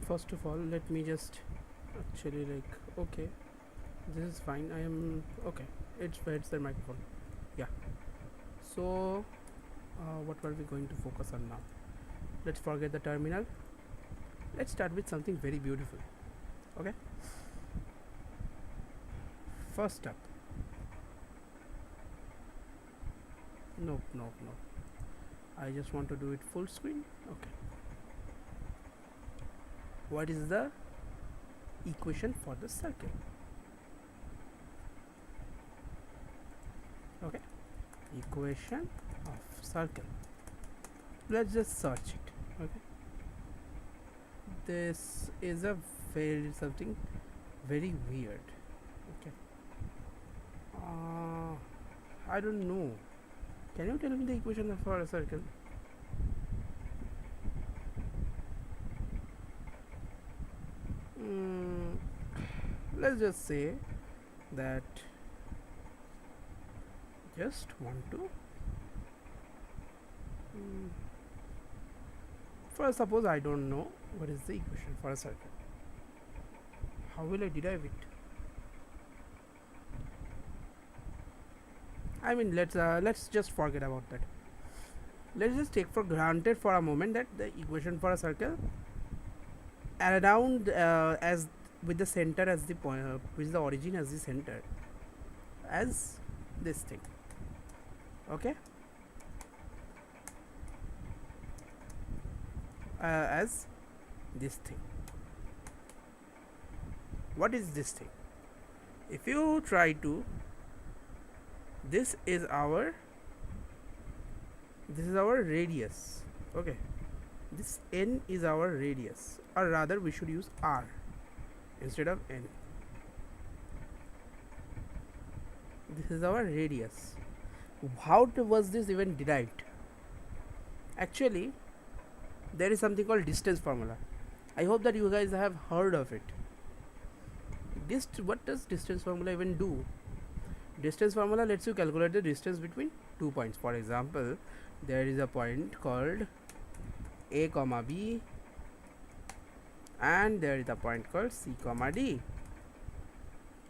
first of all, let me just actually okay, this is fine. I am okay. It's the microphone. Yeah. So, what were we going to focus on now? Let's forget the terminal. Let's start with something very beautiful. Okay. First up. Nope, nope, nope. I just want to do it full screen. Okay. What is the equation for the circle? Okay. Equation of circle. Let's just search it. Okay. This is a something very weird. Okay. I don't know. Can you tell me the equation for a circle? Let's just say that just want to for suppose I don't know what is the equation for a circle. How will I derive it? I mean, let's just forget about that. Let's just take for granted for a moment that the equation for a circle around as with the center as the point, with the origin as the center, as this thing. Okay. As this thing. What is this thing? If you try to, this is our radius. Okay, this n is our radius, or rather we should use r instead of n. This is our radius. How was this even derived? Actually, there is something called distance formula. I hope that you guys have heard of it. What does distance formula even do? Distance formula lets you calculate the distance between 2 points. For example, there is a point called a comma b, and there is a point called c comma d.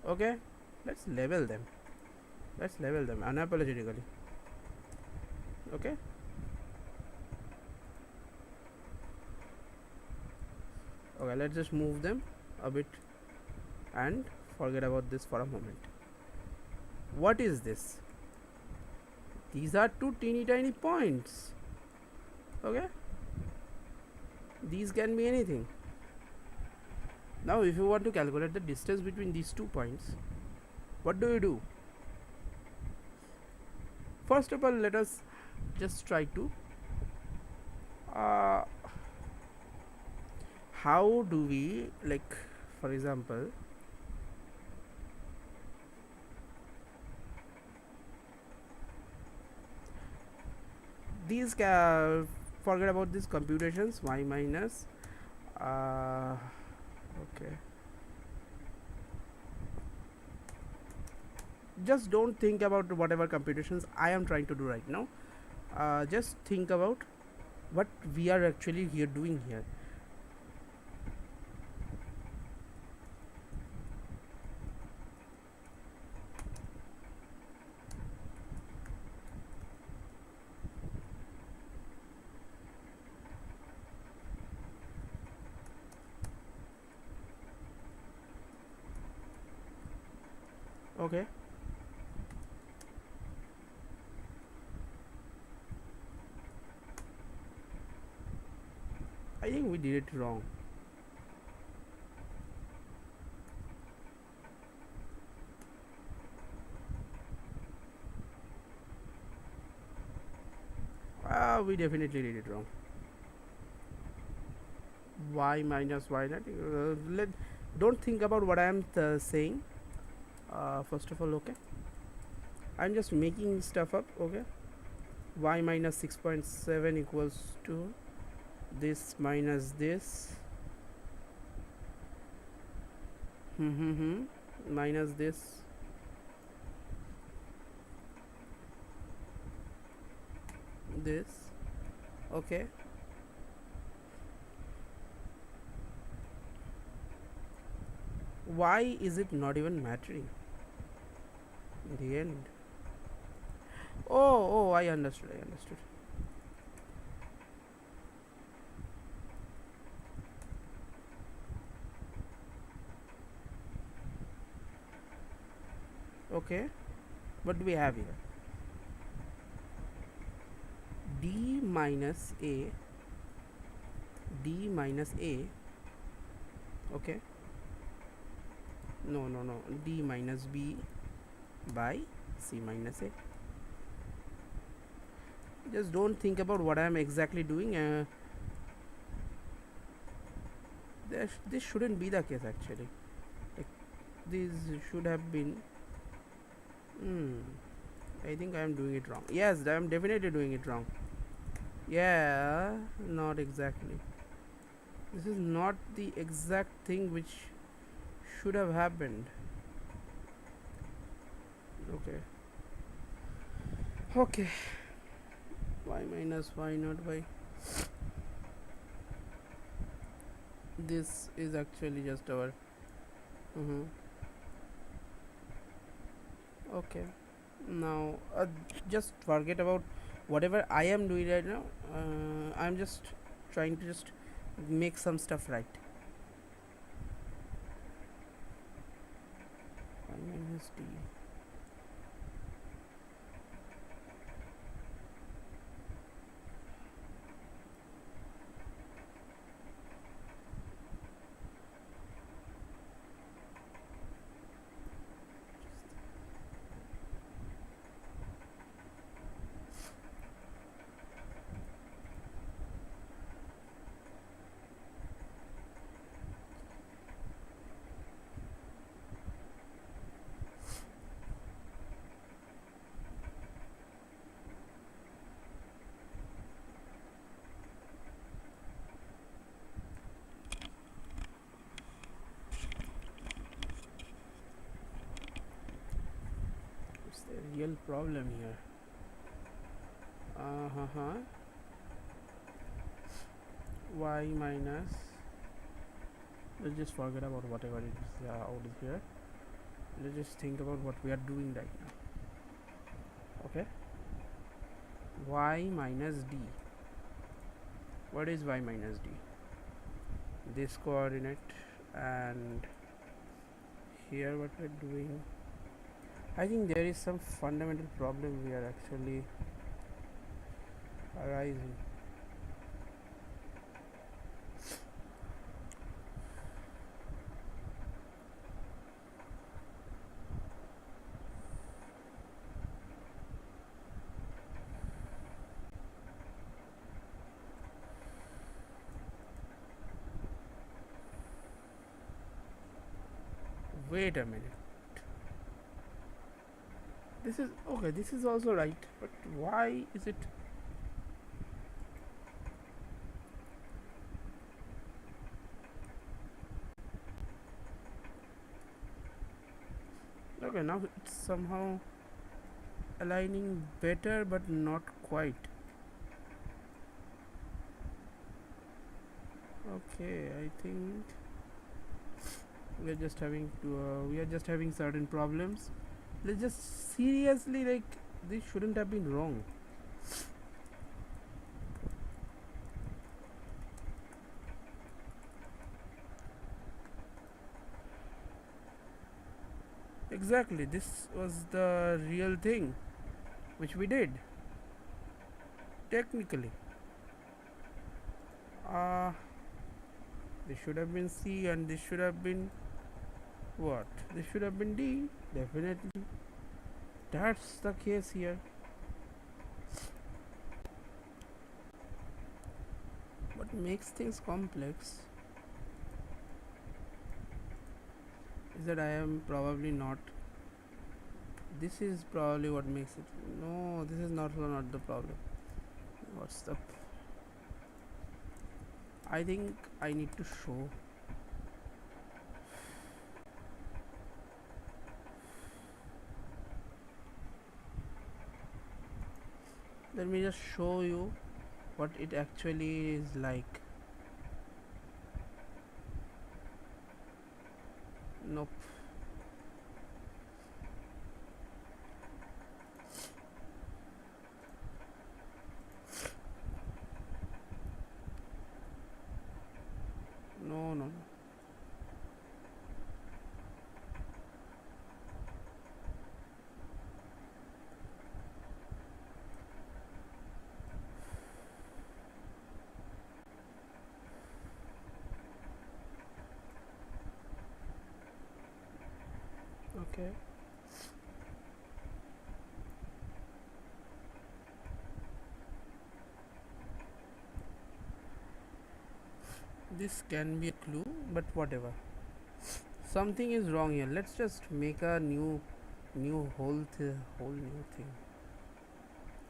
Okay, let's label them unapologetically. Okay, let's just move them a bit and forget about this for a moment. What is this? These are two teeny tiny points. Okay, these can be anything. Now if you want to calculate the distance between these 2 points, what do? First of all, let us just try to how do we, for example, these forget about these computations, y minus okay, just don't think about whatever computations I am trying to do right now. Just think about what we are actually doing here. Okay, I think we did it wrong. We definitely did it wrong. Y minus y naught. Don't think about what I am saying. First of all, okay, I'm just making stuff up. Okay, y minus 6.7 equals to this minus this minus this this. Okay, why is it not even mattering in the end? Oh, I understood. Okay, what do we have here? D minus a, D minus a. Okay, no, D minus b by c minus a. Just don't think about what I am exactly doing. This shouldn't be the case actually. Like, this should have been. I think I am doing it wrong. Yes, I am definitely doing it wrong. Yeah, not exactly. This is not the exact thing which should have happened. Okay. Okay. Y minus y not y. This is actually just our. Okay. Now, just forget about whatever I am doing right now. I'm just trying to just make some stuff right. Y minus d. What's the real problem here? Y minus. Let's just forget about whatever it is out here. Let's just think about what we are doing right now. Okay. Y minus d. What is y minus d? This coordinate, and here what we're doing. I think there is some fundamental problem we are actually arising. Wait a minute. This is okay. This is also right, but why is it? Okay, now it's somehow aligning better, but not quite. Okay, I think we are just having certain problems. Let's just seriously, like, this shouldn't have been wrong. Exactly, this was the real thing which we did technically. This should have been C, and this should have been what? This should have been D. Definitely, that's the case here. What makes things complex is that I am probably not. This is probably what makes it. No, this is not the problem. What's the? I think I need to show. Let me just show you what it actually is like. Nope. No, no, no. Okay. This can be a clue, but whatever. Something is wrong here. Let's just make a new whole new thing.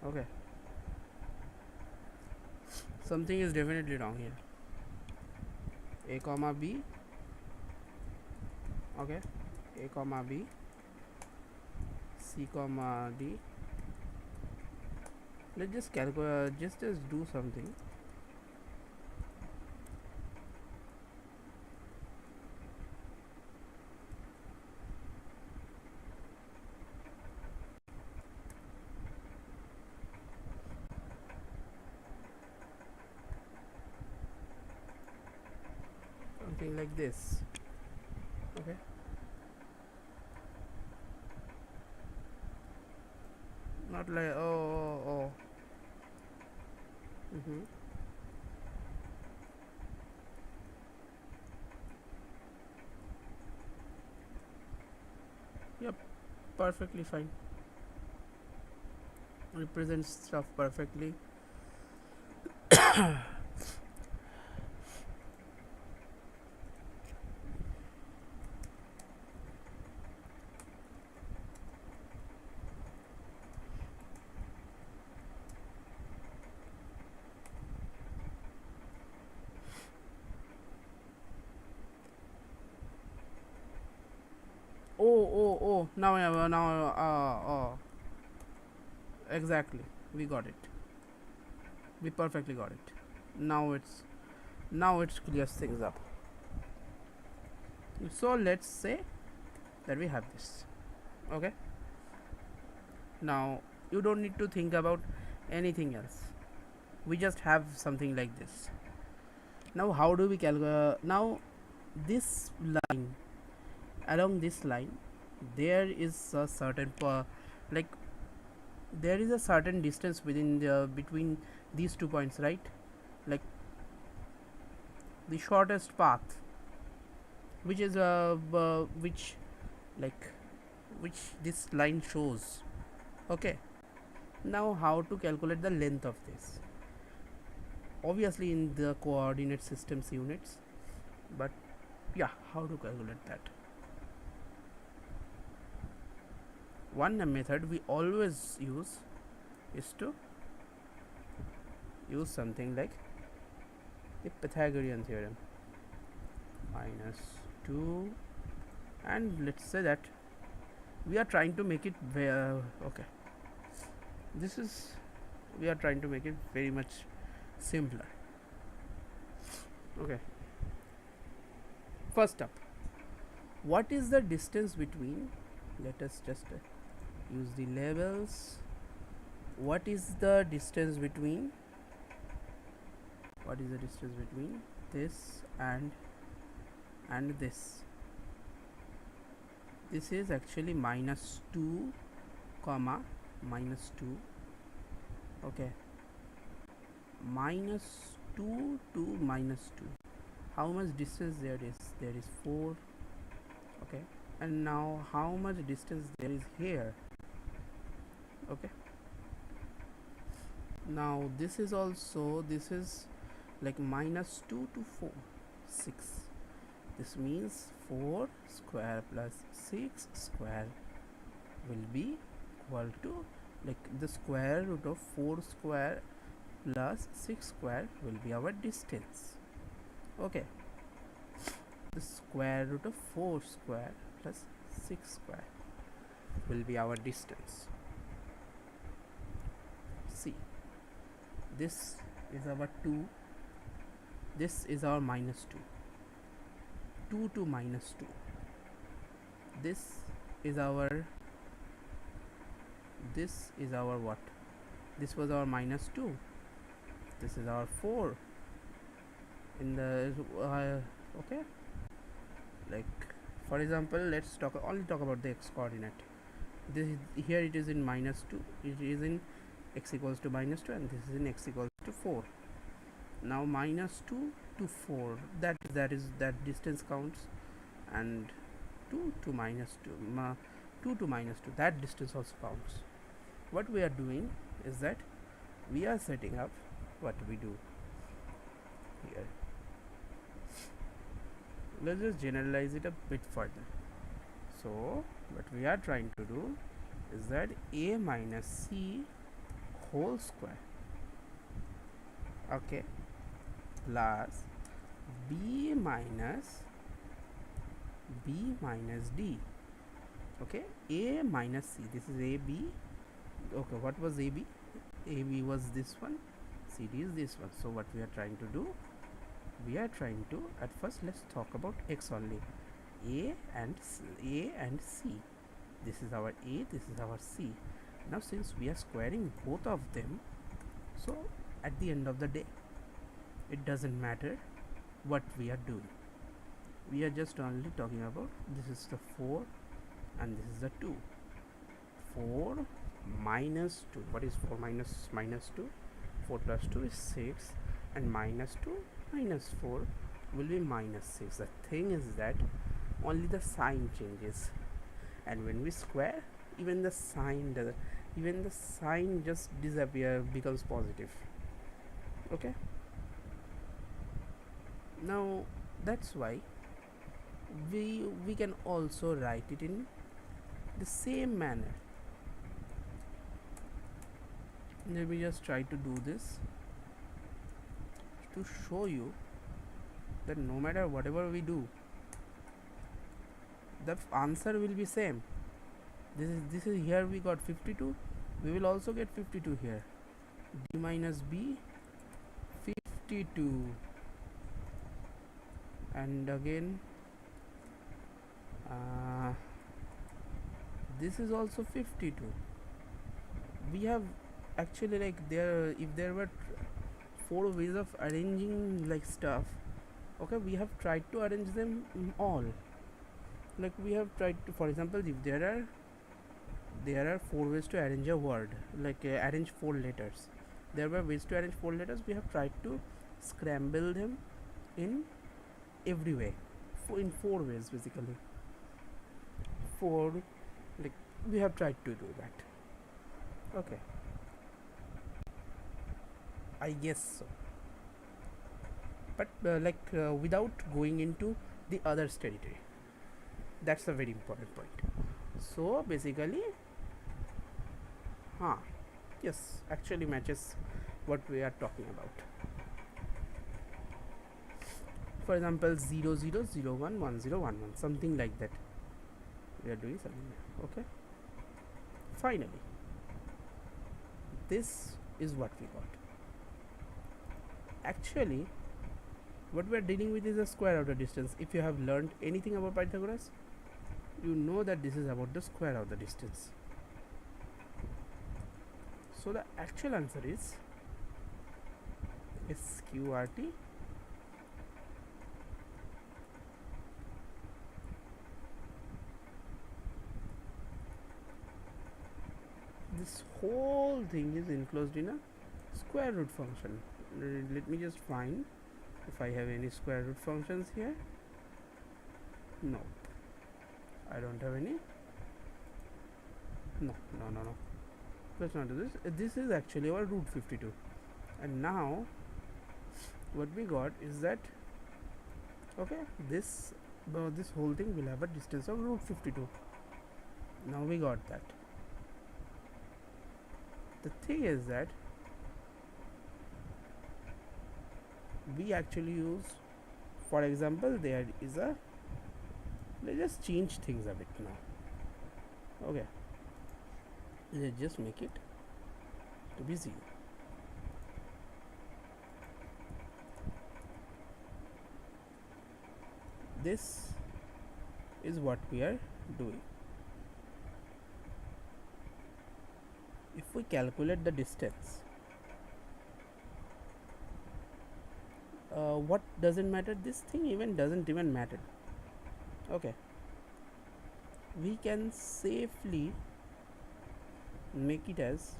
Okay. Something is definitely wrong here. A comma B. Okay. A comma B. C comma D. Let's just calculate. Just do something. Something like this. Okay. Not like oh. Mm-hmm. Yep. Perfectly fine. Represents stuff perfectly. Oh. Now exactly. We got it. We perfectly got it. Now it's clears things up. So let's say that we have this. Okay. Now you don't need to think about anything else. We just have something like this. Now how do we calculate? Now this line, along this line, there is a certain like there is a certain distance within the between these 2 points, right? Like the shortest path, which is which like which this line shows. Okay. Now how to calculate the length of this? Obviously in the coordinate systems units, but yeah, how to calculate that? One method we always use is to use something like the Pythagorean theorem. Minus 2, and let's say that we are trying to make it okay, this is we are trying to make it very much simpler. Okay, first up, what is the distance between, let us just use the labels. What is the distance between this and this? This is actually minus 2 comma minus 2. Okay, minus 2 to minus 2. How much distance there is? There is 4. Okay, and now how much distance there is here? Okay, now this is also, this is like minus 2 to 4, 6. This means 4 square plus 6 square will be equal to, like the square root of 4 square plus 6 square will be our distance. Okay, the square root of 4 square plus 6 square will be our distance. See, this is our 2, this is our minus 2, 2 to minus 2. this is our what? This was our -2. This is our 4 in the okay. Like for example, let's only talk about the x coordinate. This is, here it is in -2, it is in x equals to -2, and this is in x equals to 4. Now -2 to 4, that distance counts, and 2 to -2, 2 to -2, that distance also counts. What we are doing is that we are setting up what we do here. Let's just generalize it a bit further. So what we are trying to do is that a minus c whole square, okay, plus b minus d, okay, a minus c. This is a b. Okay, what was a b? A b was this one, c d is this one. So what we are trying to do, we are trying to, at first let's talk about x only. A and c. This is our a, this is our c. Now since we are squaring both of them, so at the end of the day it doesn't matter what we are doing. We are just only talking about, this is the 4 and this is the 2. 4 minus 2. What is 4 minus 2? 4 plus 2 is 6, and minus 2 minus 4 will be minus 6. The thing is that only the sign changes, and when we square, even the sign just becomes positive. Okay, now that's why we can also write it in the same manner. Let me just try to do this to show you that no matter whatever we do, the answer will be same. This is here we got 52, we will also get 52 here. D minus b 52, and again this is also 52. We have actually, like, if there were 4 ways of arranging like stuff, okay, we have tried to arrange them all. Like we have tried to, for example, if there are 4 ways to arrange a word, like arrange 4 letters, there were ways to arrange 4 letters. We have tried to scramble them in every way, in 4 ways basically. 4, like we have tried to do that. Okay, I guess so, but without going into the other's territory. That's a very important point. So basically, yes, actually matches what we are talking about. For example, 0 0 0 1 1 0 1 1, something like that. We are doing something. Okay. Finally, this is what we got. Actually, what we are dealing with is the square of the distance. If you have learned anything about Pythagoras, you know that this is about the square of the distance. So the actual answer is SQRT this whole thing is enclosed in a square root function. Let me just find if I have any square root functions here. No, I don't have any. No. Let's not do this. This is actually our root 52, and now what we got is that, okay, this whole thing will have a distance of root 52. Now we got that. The thing is that we actually use, for example, there is a, let's just change things a bit now. Okay, let's just make it to be 0. This is what we are doing. If we calculate the distance, what doesn't matter, this thing even doesn't even matter. Okay, we can safely make it as,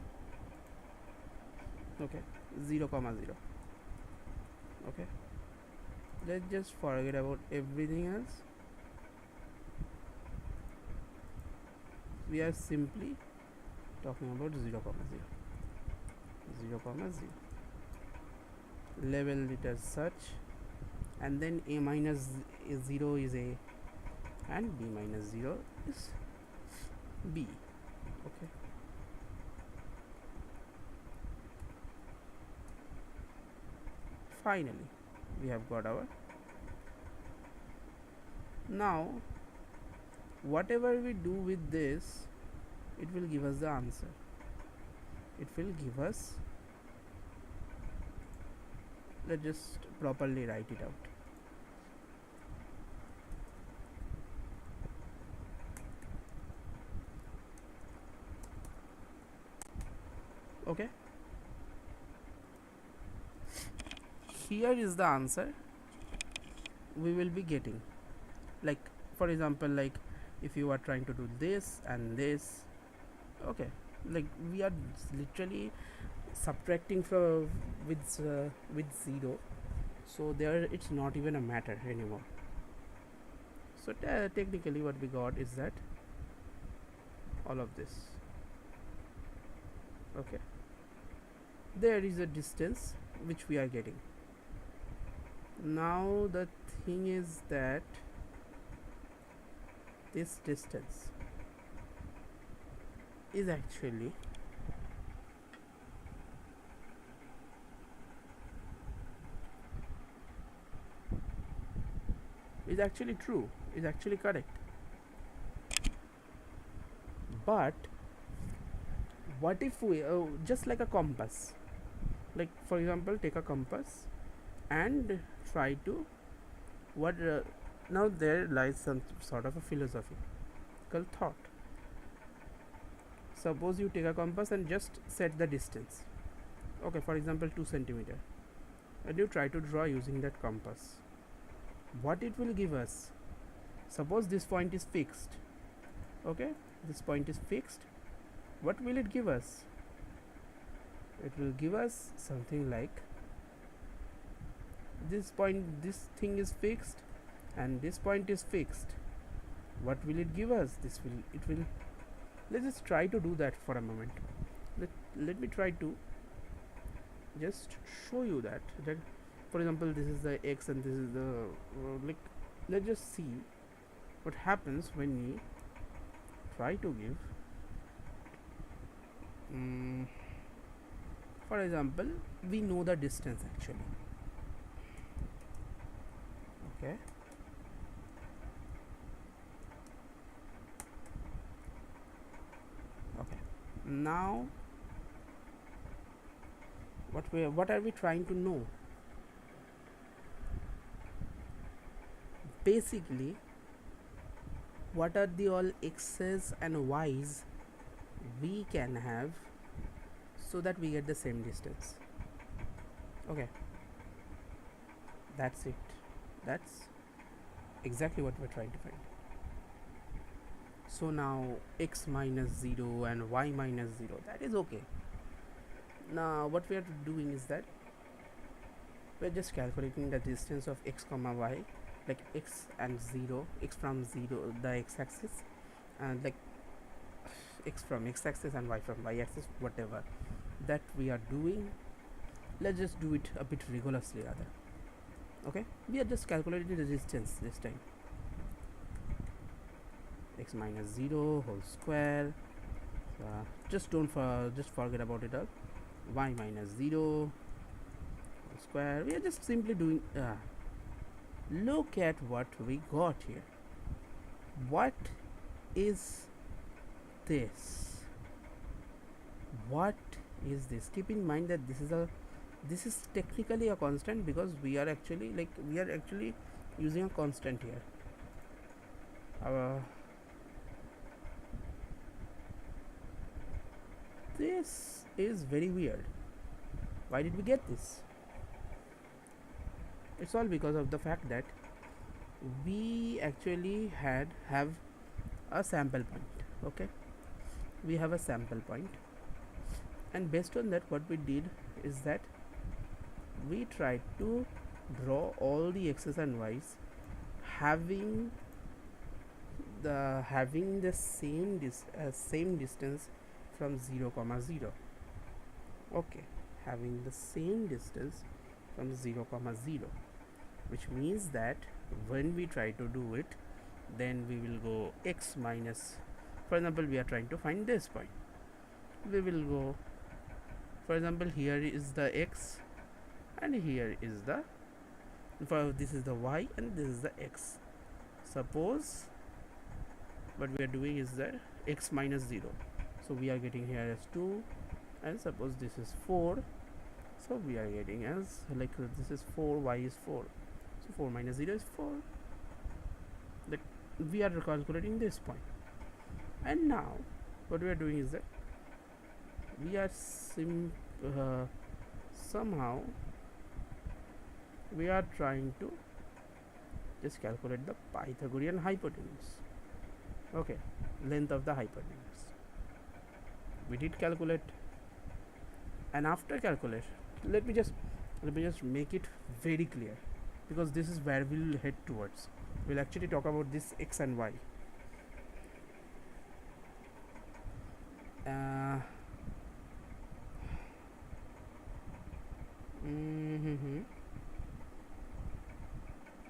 okay, 0 comma 0. Okay, let's just forget about everything else. We are simply talking about 0 comma 0, 0 comma 0. Label it as such, and then a minus 0 is a, and b minus 0 is b. Okay, finally we have got our, now whatever we do with this, it will give us the answer. It will give us, let's just properly write it out. Okay, here is the answer we will be getting. Like, for example, like if you are trying to do this and this, okay, like we are literally subtracting from with 0, so there it's not even a matter anymore. So technically what we got is that all of this, okay, there is a distance which we are getting. Now the thing is that this distance is actually true, is actually correct. But what if we just like a compass, like for example take a compass and try to what now there lies some sort of a philosophical thought. Suppose you take a compass and just set the distance, okay, for example 2 centimeter, and you try to draw using that compass. What it will give us, suppose this point is fixed, okay, this point is fixed, what will it give us? It will give us something like this point, this thing is fixed and this point is fixed. What will it give us? This will, it will, let's just try to do that for a moment. Let me try to just show you that for example this is the x and this is the like, let's just see what happens when we try to give for example we know the distance actually, okay, okay, now what are we trying to know? Basically what are the all x's and y's we can have so that we get the same distance. Okay, that's it, that's exactly what we're trying to find. So now x minus 0 and y minus 0, that is okay. Now what we are doing is that we're just calculating the distance of x comma y, like x and 0, x from 0 the x-axis, and like x from x-axis and y from y-axis, whatever that we are doing. Let's just do it a bit rigorously rather. Okay, we are just calculating the distance this time. X minus 0 whole square, just forget about it all. Y minus 0 whole square. We are just simply doing look at what we got here. What is this? What is this? Keep in mind that this is technically a constant because we are actually using a constant here. uh, this is very weird. Why did we get this? It's all because of the fact that we actually have a sample point. Okay, we have a sample point, and based on that, what we did is that we tried to draw all the x's and y's having the same distance from 0 comma 0. Okay, having the same distance from 0 comma 0, which means that when we try to do it, then we will go x minus, for example, we are trying to find this point. We will go, for example, here is the x and here is the, this is the y and this is the x. Suppose what we are doing is that x minus 0, so we are getting here as 2, and suppose this is 4, so we are getting as like this is 4, y is 4, so 4 minus 0 is 4. That we are calculating this point, and now what we are doing is that we are somehow we are trying to just calculate the Pythagorean hypotenuse. Okay, length of the hypotenuse. We did calculate, and after calculation, let me just make it very clear, because this is where we'll head towards. We'll actually talk about this x and y.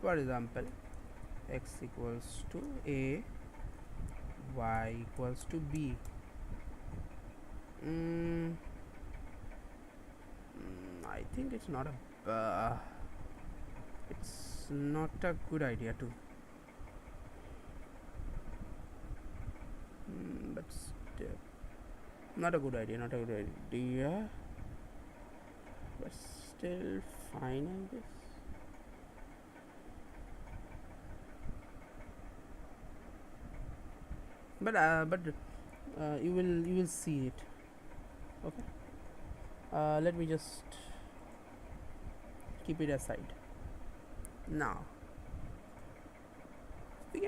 For example, x equals to a, y equals to b. I think it's not a good idea to, but still not a good idea, but still fine, I guess. But you will see it. Okay, let me just keep it aside. Now we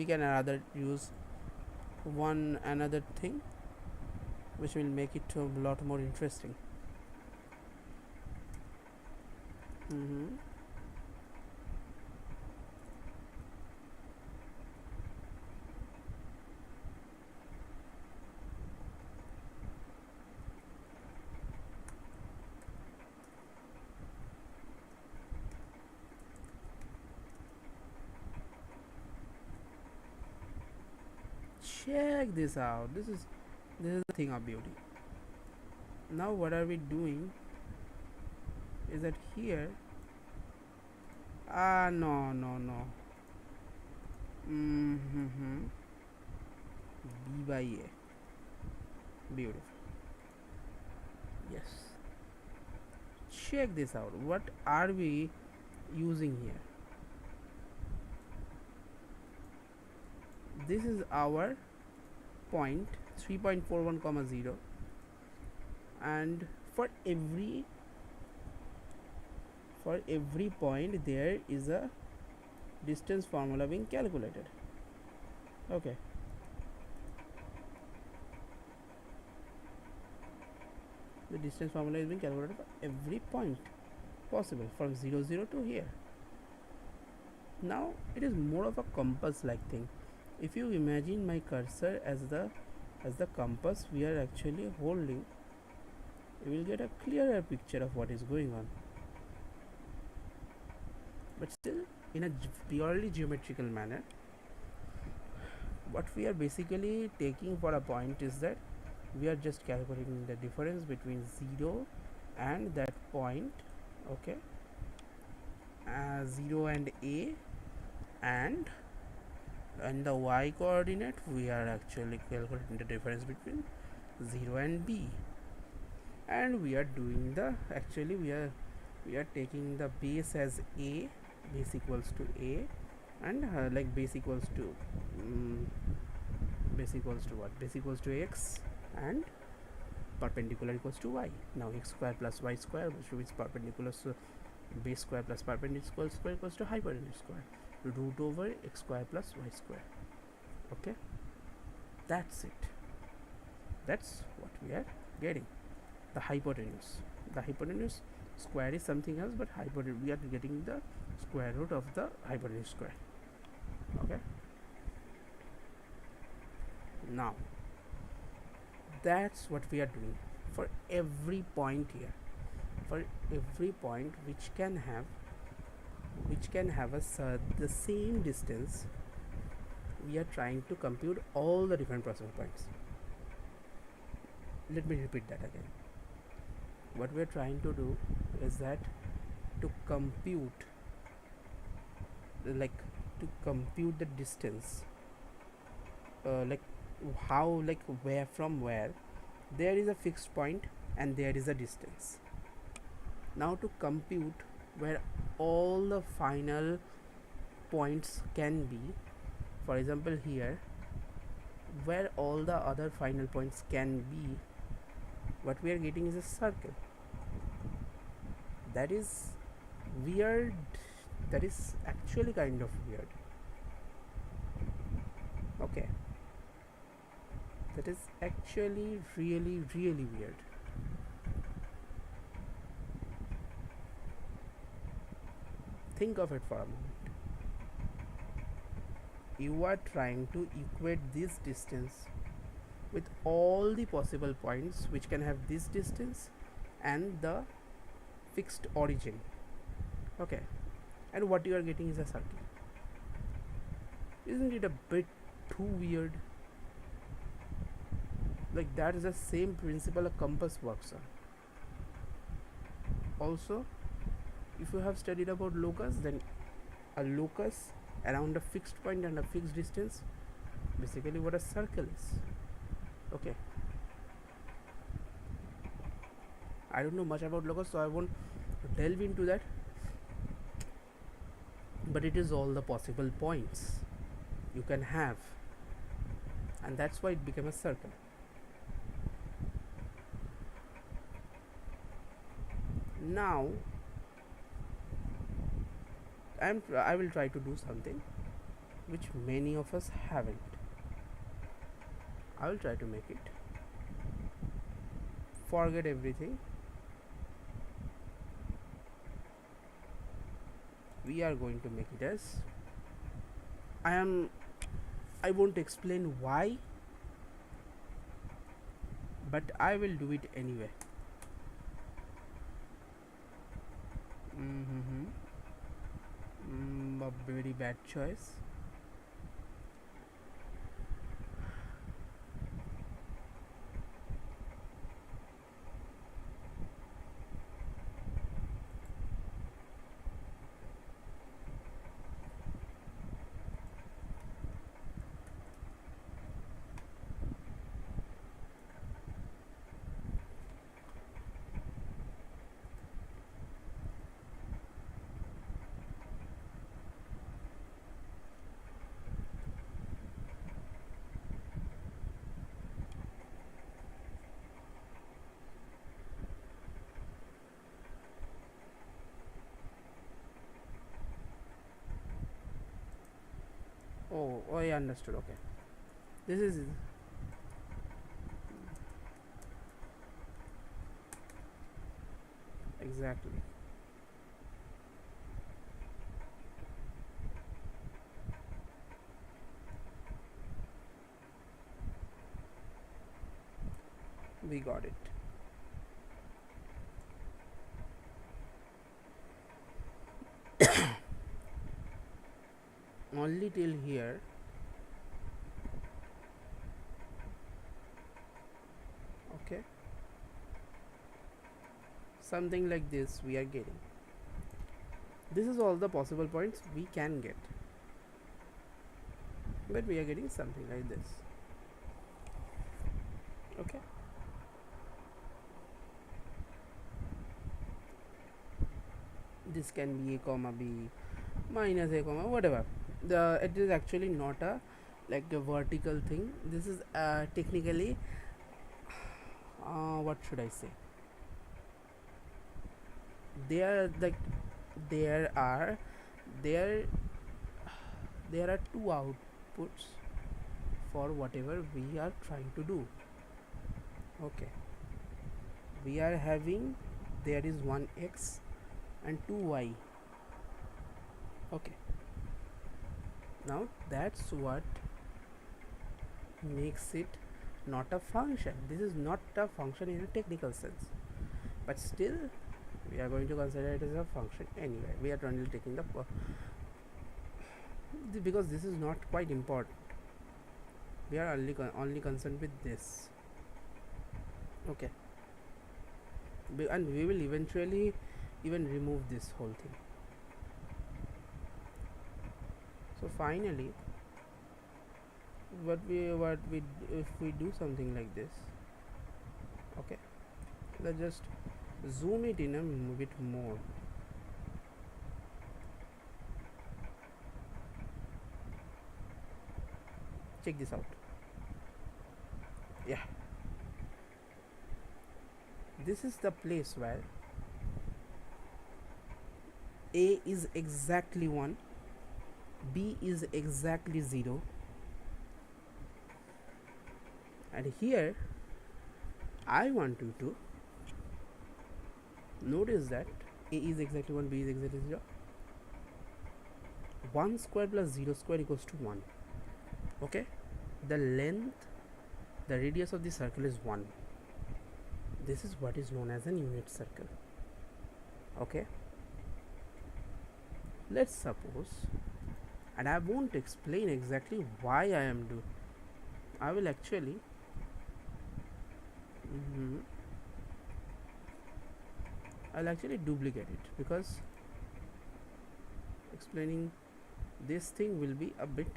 can rather use another thing which will make it a lot more interesting. Check this out. This is the thing of beauty. Now what are we doing is that here, no, b by a, beautiful. Yes, check this out. What are we using here? This is our point 3.41 comma 0, and for every point there is a distance formula being calculated. Okay, the distance formula is being calculated for every point possible from 0 0 to here. Now it is more of a compass like thing. If you imagine my cursor as the compass we are actually holding, you will get a clearer picture of what is going on. But still, in a purely geometrical manner, what we are basically taking for a point is that we are just calculating the difference between 0 and that point. Okay, 0 and a, and the y coordinate we are actually calculating the difference between 0 and b, and we are doing the we are taking the base as a, base equals to a, and like base equals to what? Base equals to x and perpendicular equals to y. Now x square plus y square, which is perpendicular, so base square plus perpendicular square equals to hypotenuse square, root over x square plus y square. Okay, that's it. That's what we are getting. The hypotenuse square is something else, but we are getting the square root of the hypotenuse square. Okay, now that's what we are doing for every point here, for every point which can have the same distance. We are trying to compute all the different possible points. Let me repeat that again. What we are trying to do is that to compute the distance, where from where there is a fixed point and there is a distance. Now to compute where all the final points can be, for example here, where all the other final points can be, what we are getting is a circle. That is weird. That is actually kind of weird. Okay, that is actually really weird. Think of it for a moment. You are trying to equate this distance with all the possible points which can have this distance and the fixed origin. Okay, and what you are getting is a circle. Isn't it a bit too weird? Like, that is the same principle a compass works on. Also, if you have studied about locus, then a locus around a fixed point and a fixed distance, basically what a circle is. Okay, I don't know much about locus, so I won't delve into that, but it is all the possible points you can have, and that's why it became a circle. Now I will try to do something which many of us haven't. I will try to make it. Forget everything. We are going to make it as I won't explain why, but I will do it anyway. A very bad choice. Oh, I understood. Okay, this is exactly. We got it. Only till here. Okay, something like this we are getting. This is all the possible points we can get, but we are getting something like this. Okay, this can be a comma b minus a comma whatever. it is actually not a like a vertical thing. This is technically what should I say, there like there are there there are two outputs for whatever we are trying to do. Okay, we are having, there is one x and two y. Okay, now that's what makes it not a function. This is not a function in a technical sense, but still we are going to consider it as a function anyway. We are only taking the because this is not quite important. We are only concerned with this. Okay, and we will eventually even remove this whole thing. So finally, what we if we do something like this. Okay, let's just zoom it in a bit more. Check this out. Yeah, this is the place where a is exactly 1, b is exactly 0, and here I want you to notice that a is exactly 1, b is exactly 0. 1 square plus 0 square equals to 1. Okay, the length, the radius of the circle is 1. This is what is known as an unit circle. Okay, let's suppose, and I won't explain exactly why I am doing, I will actually I'll actually duplicate it, because explaining this thing will be a bit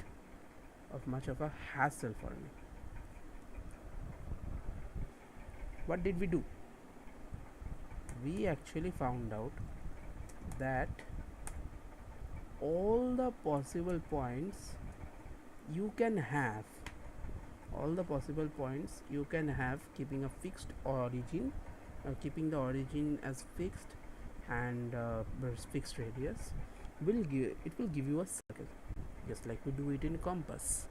of much of a hassle for me. What did we do? We actually found out that all the possible points you can have, keeping a fixed origin, keeping the origin as fixed and fixed radius, will give you a circle, just like we do it in compass.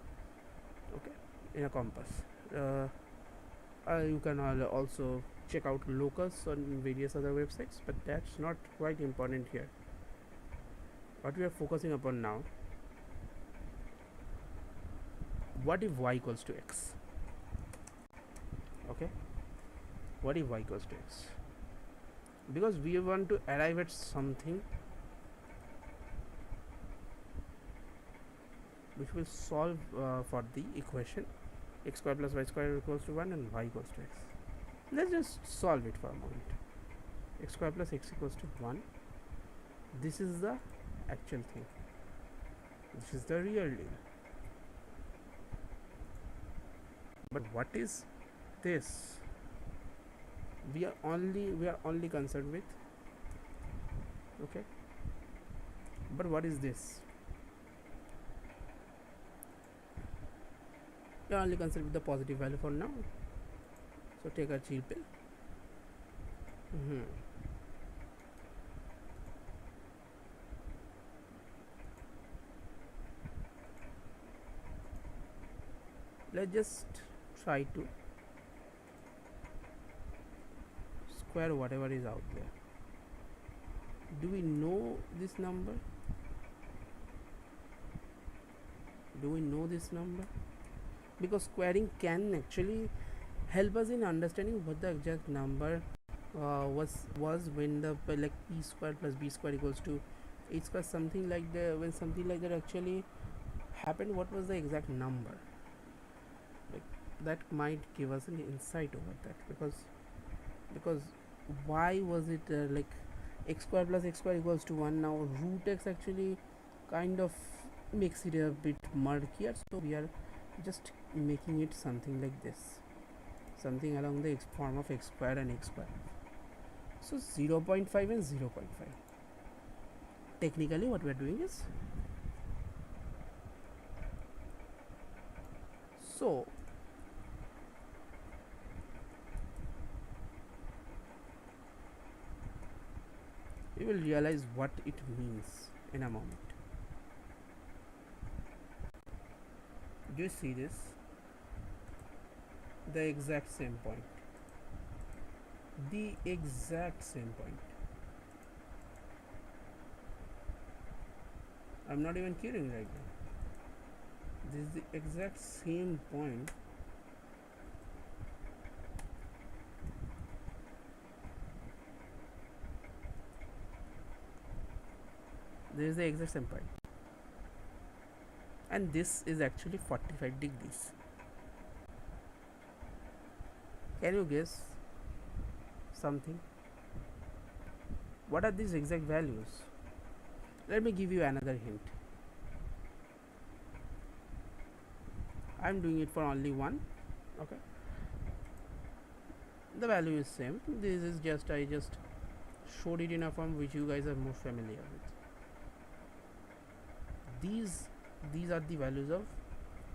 Okay, in a compass, you can also check out locus on various other websites, but that's not quite important here. What we are focusing upon now, what if y equals to x? Okay, what if y equals to x? Because we want to arrive at something which will solve for the equation x square plus y square equals to 1 and y equals to x. Let's just solve it for a moment. X square plus x equals to 1. This is the actual thing. This is the real deal. But what is this? We are only concerned with. Okay. But what is this? We are only concerned with the positive value for now. So take a chill pill. Let's just try to square whatever is out there. Do we know this number? Because squaring can actually help us in understanding what the exact number was when the like p square plus b square equals to a square, something like the when something like that actually happened. What was the exact number? Like that might give us an insight over that, because why was it like x square plus x square equals to 1? Now root x actually kind of makes it a bit murkier, so we are just making it something like this, something along the form of x square and x square. So 0.5 and 0.5. Technically what we are doing is So you will realize what it means in a moment. Do you see this? The exact same point. The exact same point. I'm not even kidding right now. This is the exact same point. This is the exact same point. And this is actually 45 degrees. Can you guess something? What are these exact values? Let me give you another hint. I'm doing it for only one. Okay, the value is same. This is just, I just showed it in a form which you guys are more familiar with. These are the values of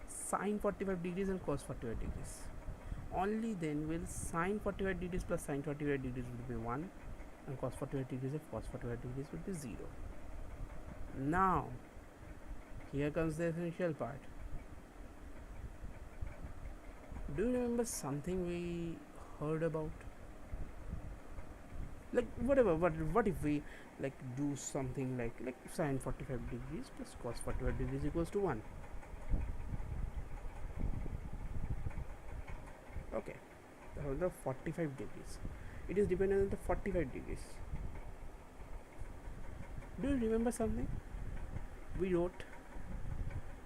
sine 45 degrees and cos 45 degrees. Only then will sine 45 degrees plus sine 45 degrees will be 1, and cos 45 degrees and cos 45 degrees will be 0. Now here comes the essential part. Do you remember something we heard about? Like whatever, what if we like do something like sine 45 degrees plus cos 45 degrees equals to 1? Okay, the 45 degrees, it is dependent on the 45 degrees. Do you remember something? We wrote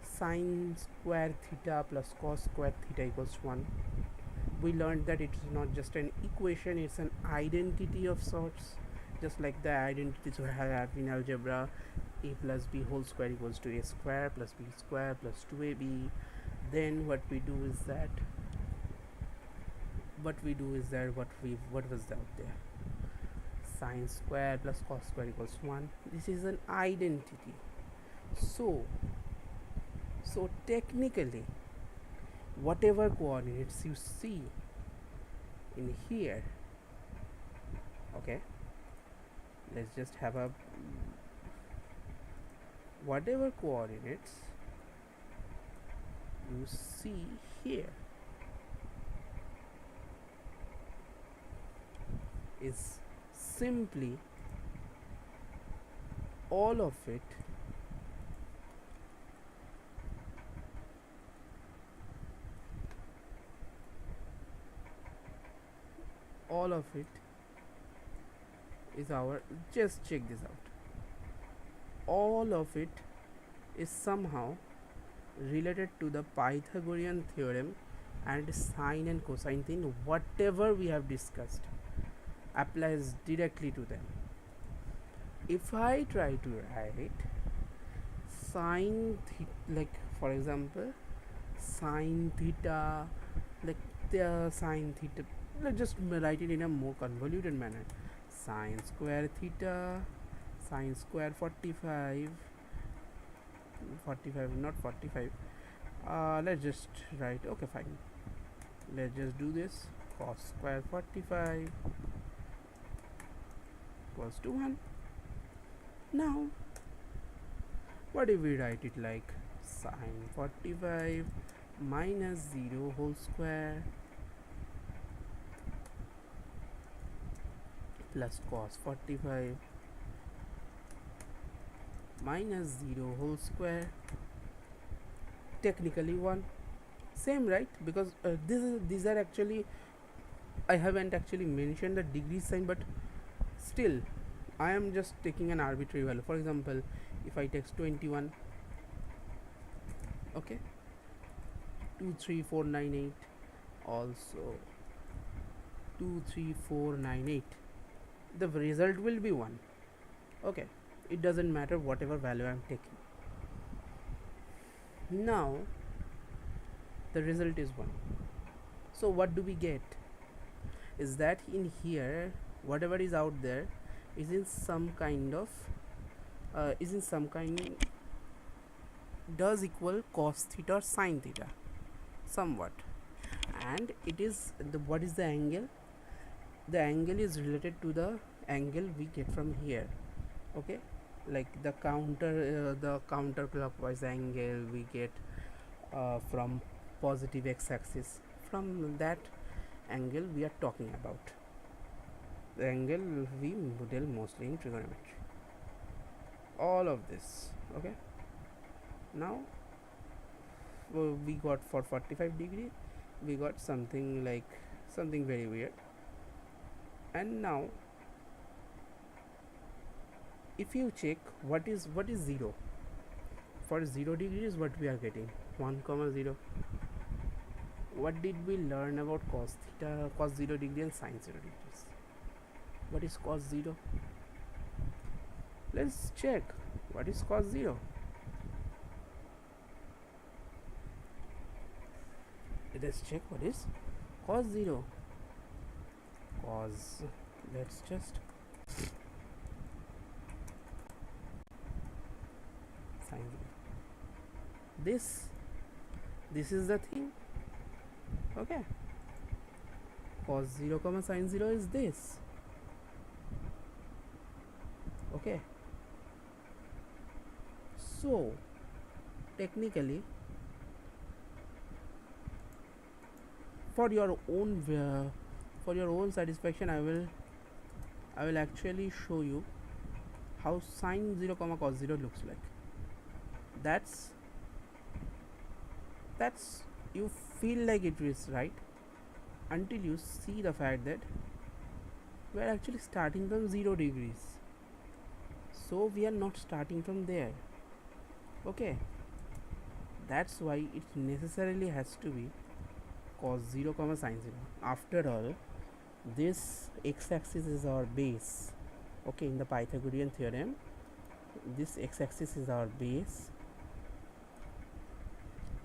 sine square theta plus cos square theta equals 1. We learned that it is not just an equation, it's an identity of sorts, just like the identities we have in algebra. A plus b whole square equals to a square plus b square plus 2ab. Then what we do is that what was out there, sine square plus cos square equals 1. This is an identity. So technically whatever coordinates you see in here, okay, let's just have a whatever coordinates you see here is simply all of it is our, just check this out, all of it is somehow related to the Pythagorean theorem and sine and cosine thing. Whatever we have discussed applies directly to them. If I try to write sine like for example sine theta, like the sine theta, let's just write it in a more convoluted manner, sine square theta, sine square 45, not 45, let's just write, okay fine, let's just do this, cos square 45 equals to 1. Now what if we write it like sine 45 minus 0 whole square plus cos 45 minus 0 whole square, technically 1. Same, right? Because these are actually, I haven't actually mentioned the degree sign, but still I am just taking an arbitrary value. For example, if I take 21, okay, 23498, also 23498, the result will be 1. Okay, it doesn't matter whatever value I am taking. Now the result is 1. So what do we get is that in here whatever is out there is in some kind of does equal cos theta or sin theta. somewhat. And it is what is the angle? The angle is related to the angle we get from here. Okay, like the counterclockwise angle we get from positive x-axis. From that angle we are talking about, the angle we model mostly in trigonometry. All of this. Okay, now we got for 45 degree we got something like something very weird. And now if you check what is 0 for 0 degrees, what we are getting 1 comma 0. What did we learn about cos theta, cos 0 degree and sin 0 degrees? What is cos 0? Let's check what is cos 0. Let's check what is cos 0. Cos, let's just sin 0. This is the thing. Okay, cos 0 comma sin 0 is this. Okay, so technically for your own satisfaction I will actually show you how sin 0 comma cos 0 looks like. That's you feel like it is right until you see the fact that we are actually starting from 0 degrees, so we are not starting from there. Okay, that's why it necessarily has to be cos 0 comma sin 0. After all, this x-axis is our base. Okay, in the Pythagorean theorem this x-axis is our base.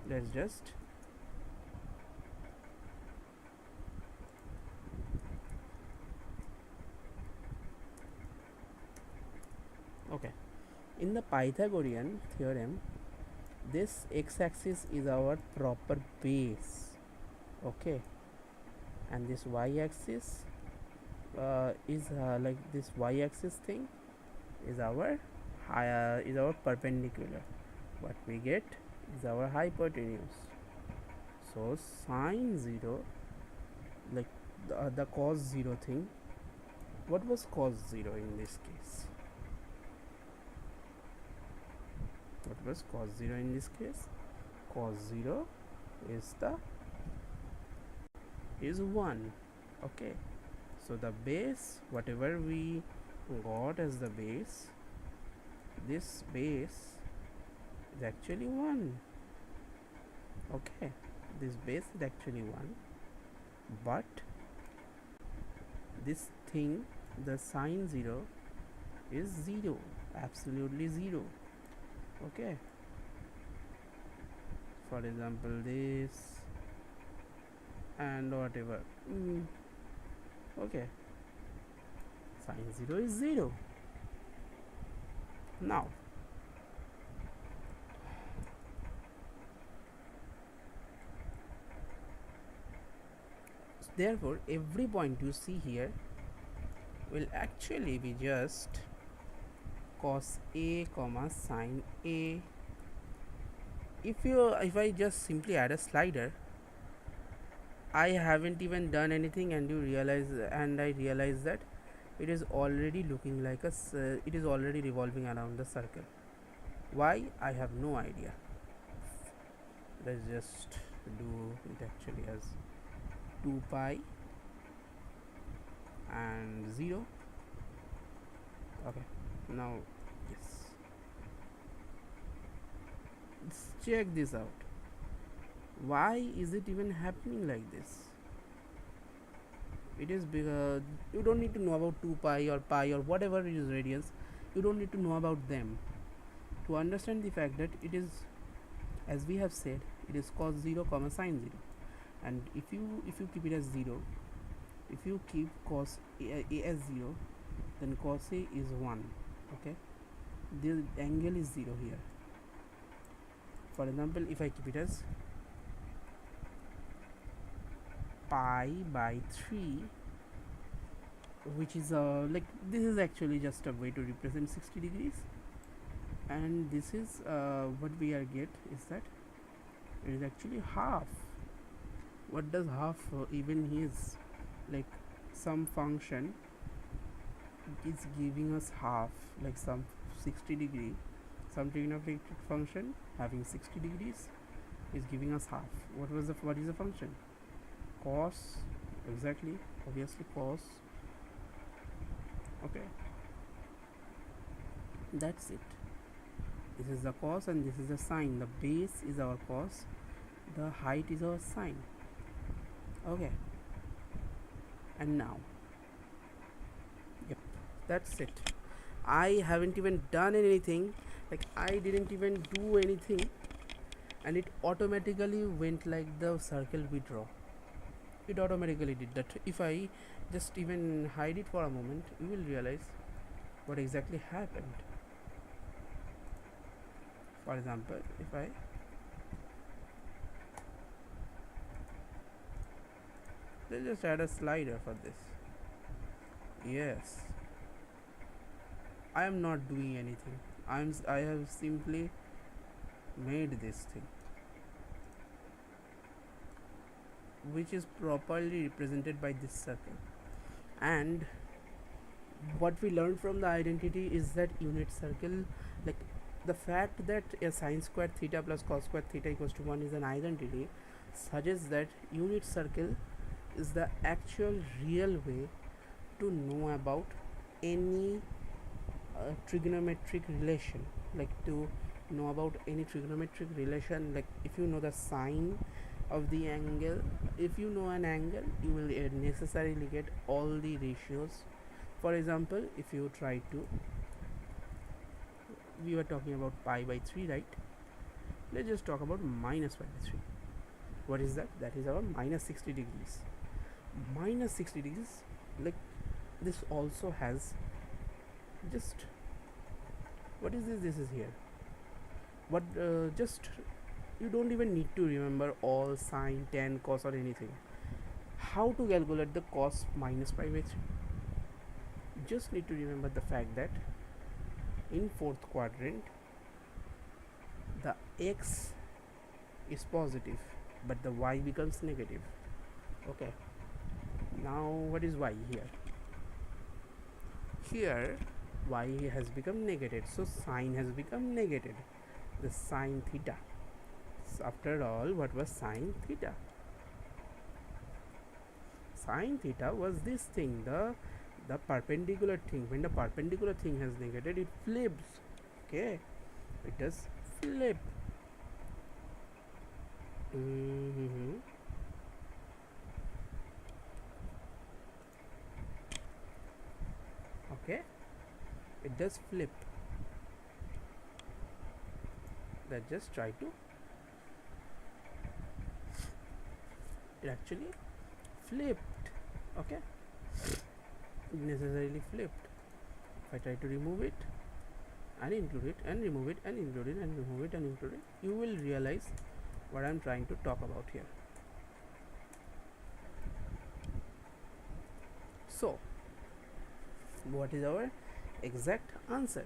Let's just okay, in the Pythagorean theorem this x-axis is our proper base. Okay, and this y-axis is like this y-axis thing is our perpendicular. What we get is our hypotenuse. So sin 0, like the cos 0 thing. What was cos 0 in this case? What was cos 0 in this case? Cos 0 is 1. Okay, so the base, whatever we got as the base, this base is actually 1. Okay, this base is actually 1, but this thing, the sin 0 is 0, absolutely 0. Okay, for example this and whatever. Okay, sin 0 is 0. Now therefore every point you see here will actually be just cos a comma sin a. If I just simply add a slider, I haven't even done anything, and I realize that it is already looking like it is already revolving around the circle. Why? I have no idea. Let's just do it actually as 2 pi and 0. Okay, now yes, let's check this out. Why is it even happening like this? It is because you don't need to know about 2 pi or whatever it is radians. You don't need to know about them to understand the fact that it is, as we have said, it is cos 0 comma sin 0. And if you keep it as 0, if you keep cos a as 0, then cos a is 1. Okay, the angle is 0 here. For example, if I keep it as pi by 3, which is like this is actually just a way to represent 60 degrees, and this is what we are get is that it is actually half. What does half even is? Like some function is giving us half, like some 60 degree, some trigonometric function having 60 degrees is giving us half. What is the function? Cos, exactly, obviously cos. Okay, that's it. This is the cos and this is the sine. The base is our cos, the height is our sine. Okay, and now, yep, that's it. I haven't even done anything, like I didn't even do anything, and it automatically went like the circle we draw. It automatically did that. If I just even hide it for a moment, you will realize what exactly happened. For example, if I let's just add a slider for this. Yes, I am not doing anything. I have simply made this thing, which is properly represented by this circle. And what we learned from the identity is that unit circle, like the fact that a sine square theta plus cos square theta equals to 1 is an identity, suggests that unit circle is the actual real way to know about any trigonometric relation. Like to know about any trigonometric relation, like if you know the sine of the angle, if you know an angle, you will necessarily get all the ratios. For example, if you try to, we were talking about pi by 3, right? Let's just talk about minus pi by 3. What is that? That is our minus 60 degrees. Minus 60 degrees, like this also has just, what is this? This is here. What just, you don't even need to remember all sine, tan, cos or anything. How to calculate the cos minus pi by 3? Just need to remember the fact that in fourth quadrant the x is positive but the y becomes negative. Okay, now what is y here? Here y has become negated, so sine has become negated. The sine theta, so after all, what was sine theta? Sine theta was this thing, the perpendicular thing. When the perpendicular thing has negated, it flips. Okay, it does flip. Okay, it does flip. Let's just try to, it actually flipped. Okay, necessarily flipped. If I try to remove it and include it and remove it and include it and remove it and include it, you will realize what I'm trying to talk about here. So what is our exact answer?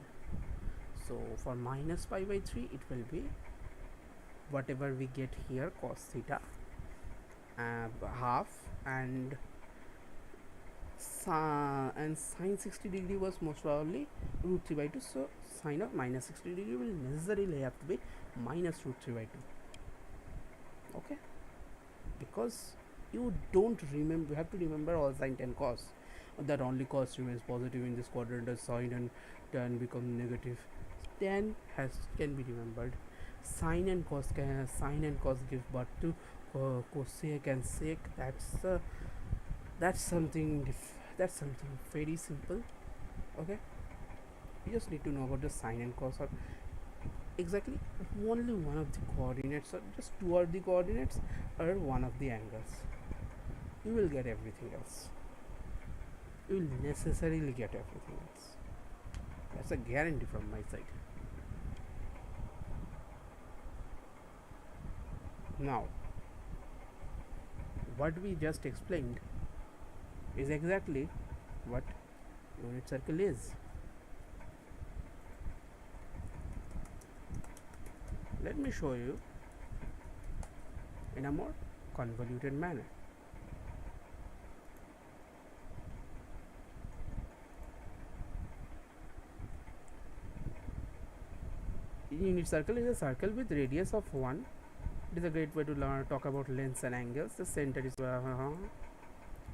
So for minus pi by 3, it will be whatever we get here, cos theta half, and sine 60 degree was most probably root 3 by 2. So sine of minus 60 degree will necessarily have to be minus root 3 by 2. Okay, because you don't remember, you have to remember all sine, tan, cos, that only cos remains positive in this quadrant as sine and tan become negative. Tan can be remembered. Sine and cos give birth to cosec and sec. That's something very simple. Okay, you just need to know about the sine and cos, or exactly only one of the coordinates, or just two of the coordinates, or one of the angles. You will get everything else. You will necessarily get everything else. That's a guarantee from my side. Now what we just explained is exactly what unit circle is. Let me show you in a more convoluted manner. Unit circle is a circle with radius of 1. It is a great way to talk about lengths and angles. The center is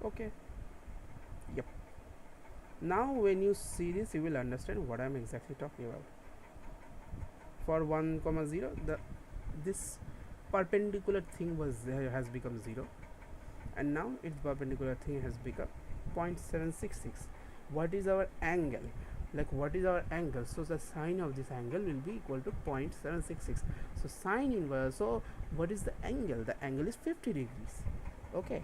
okay. Yep. Now when you see this, you will understand what I am exactly talking about. For 1 comma 0, this perpendicular thing has become 0, and now its perpendicular thing has become 0.766. What is our angle? Like, what is our angle? So the sine of this angle will be equal to 0.766. So sine inverse. So what is the angle? The angle is 50 degrees. Okay,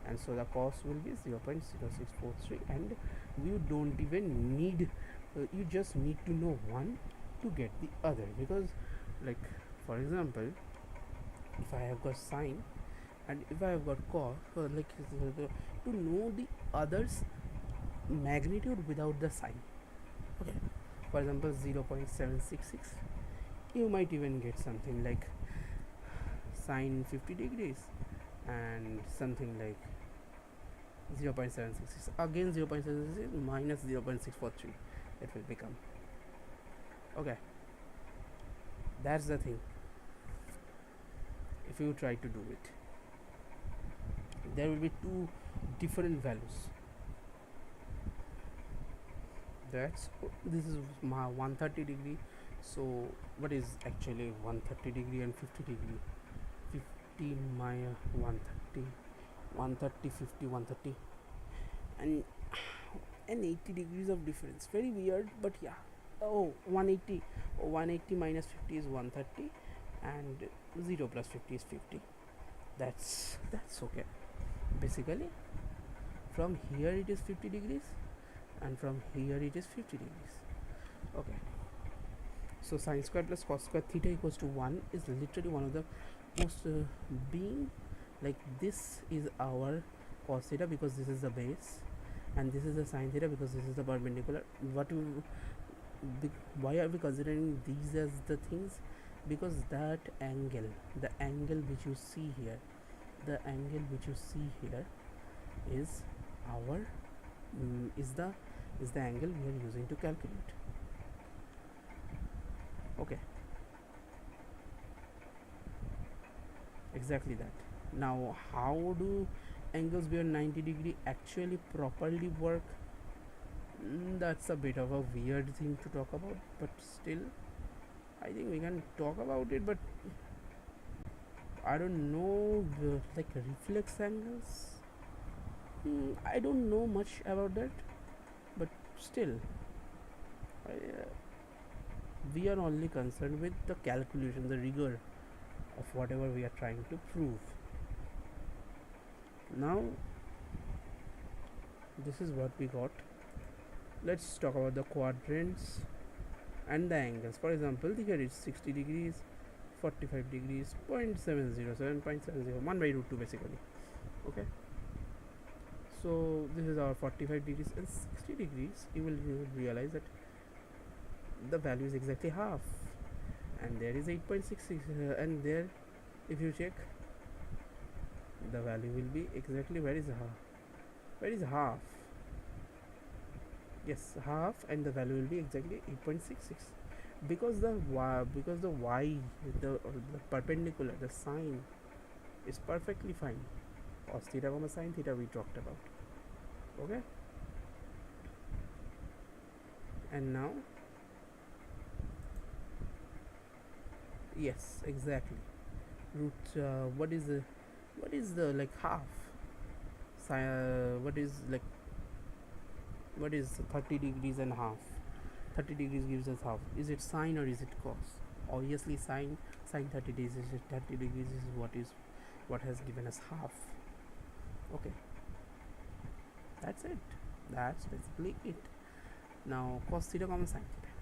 and so the cos will be 0.0643, and you don't even need you just need to know one to get the other, because, like, for example, if I have got sine and if I have got cos, to know the others magnitude without the sign. Okay, for example, 0.766, you might even get something like sine 50 degrees and something like 0.766, again 0.766 minus 0.643, it will become. Okay, that's the thing. If you try to do it, there will be two different values. This is my 130 degree. So what is actually 130 degree and 50 degree? 50 minus 130, 130, 50, 130, and 80 degrees of difference. Very weird, but yeah. Oh, 180. 180 minus 50 is 130, and 0 plus 50 is 50. That's okay. Basically, from here it is 50 degrees, and from here it is 50 degrees. Okay, so sine square plus cos square theta equals to 1 is literally one of the most being, like, this is our cos theta because this is the base, and this is the sine theta because this is the perpendicular. Why are we considering these as the things? Because that angle, the angle which you see here, the angle which you see here is our is the angle we are using to calculate. Okay, exactly that. Now, how do angles beyond 90 degree actually properly work? That's a bit of a weird thing to talk about, but still I think we can talk about it. But I don't know, like reflex angles, I don't know much about that, but still we are only concerned with the calculation, the rigor of whatever we are trying to prove. Now this is what we got. Let's talk about the quadrants and the angles. For example, here is 60 degrees, 45 degrees, 0.707, 0.70, 1 by root 2 basically. Okay, so this is our 45 degrees and 60 degrees. You will realize that the value is exactly half, and there is 8.66, and there, if you check, the value will be exactly, where is half? Yes, half, and the value will be exactly 8.66, because the y, the perpendicular, the sine is perfectly fine. Cos theta comma sine theta we talked about. Okay, and now, yes, exactly, root what is the like half, what is 30 degrees and half? 30 degrees gives us half. Is it sine or is it cos? Obviously sine 30 degrees is 30 degrees is what has given us half. Okay, that's it. That's basically it. Now cos theta comma sine theta.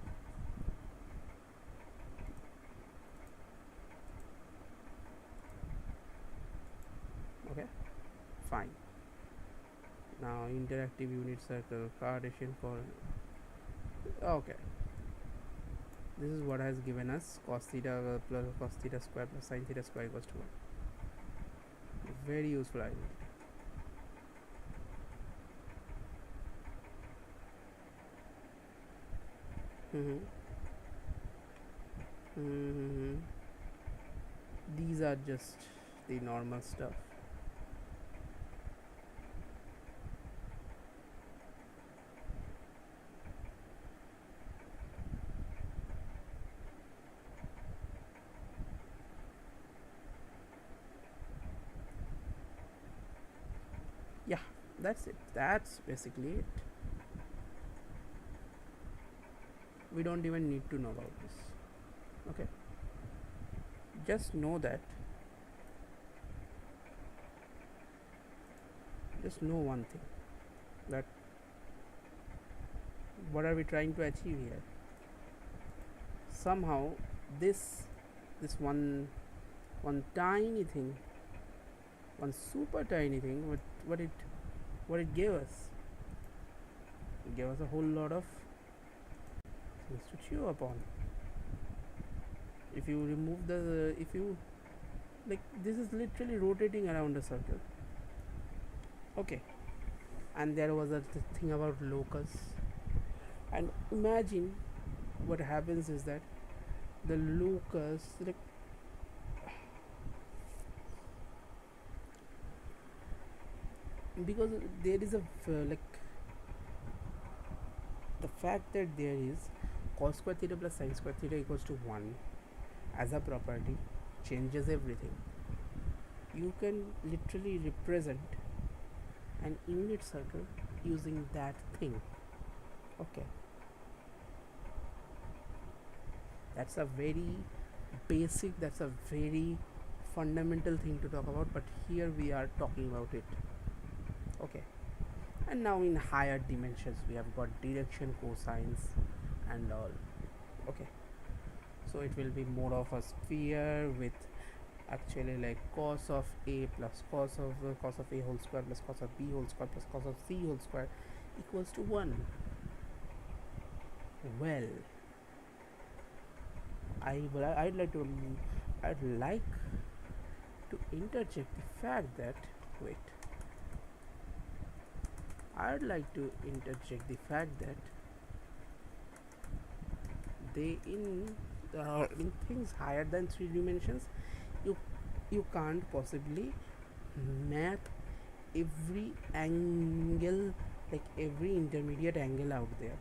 Okay, fine. Now interactive unit circle, Cartesian for, okay, this is what has given us cos theta plus cos theta square plus sin theta square equals to 1. Very useful idea. Mm-hmm. Mm-hmm. These are just the normal stuff. Yeah, that's it. That's basically it. We don't even need to know about this. Okay, just know that, just know one thing, that what are we trying to achieve here. Somehow this one tiny thing, one super tiny thing, what it gave us, it gave us a whole lot of things to chew upon. If you remove the, if you, like, this is literally rotating around a circle. Okay, and there was a thing about locus, and imagine what happens is that the locus, like, because there is a like, the fact that there is cos square theta plus sin square theta equals to 1 as a property changes everything. You can literally represent an unit circle using that thing. Okay, that's a very basic, that's a very fundamental thing to talk about, but here we are talking about it. Okay, and now in higher dimensions we have got direction, cosines and all. Okay, so it will be more of a sphere with actually like cos of a plus cos of a whole square plus cos of b whole square plus cos of c whole square equals to 1. Well, I'd like to interject the fact that, wait, I'd like to interject the fact that they in things higher than 3 dimensions, you can't possibly map every angle, like every intermediate angle out there,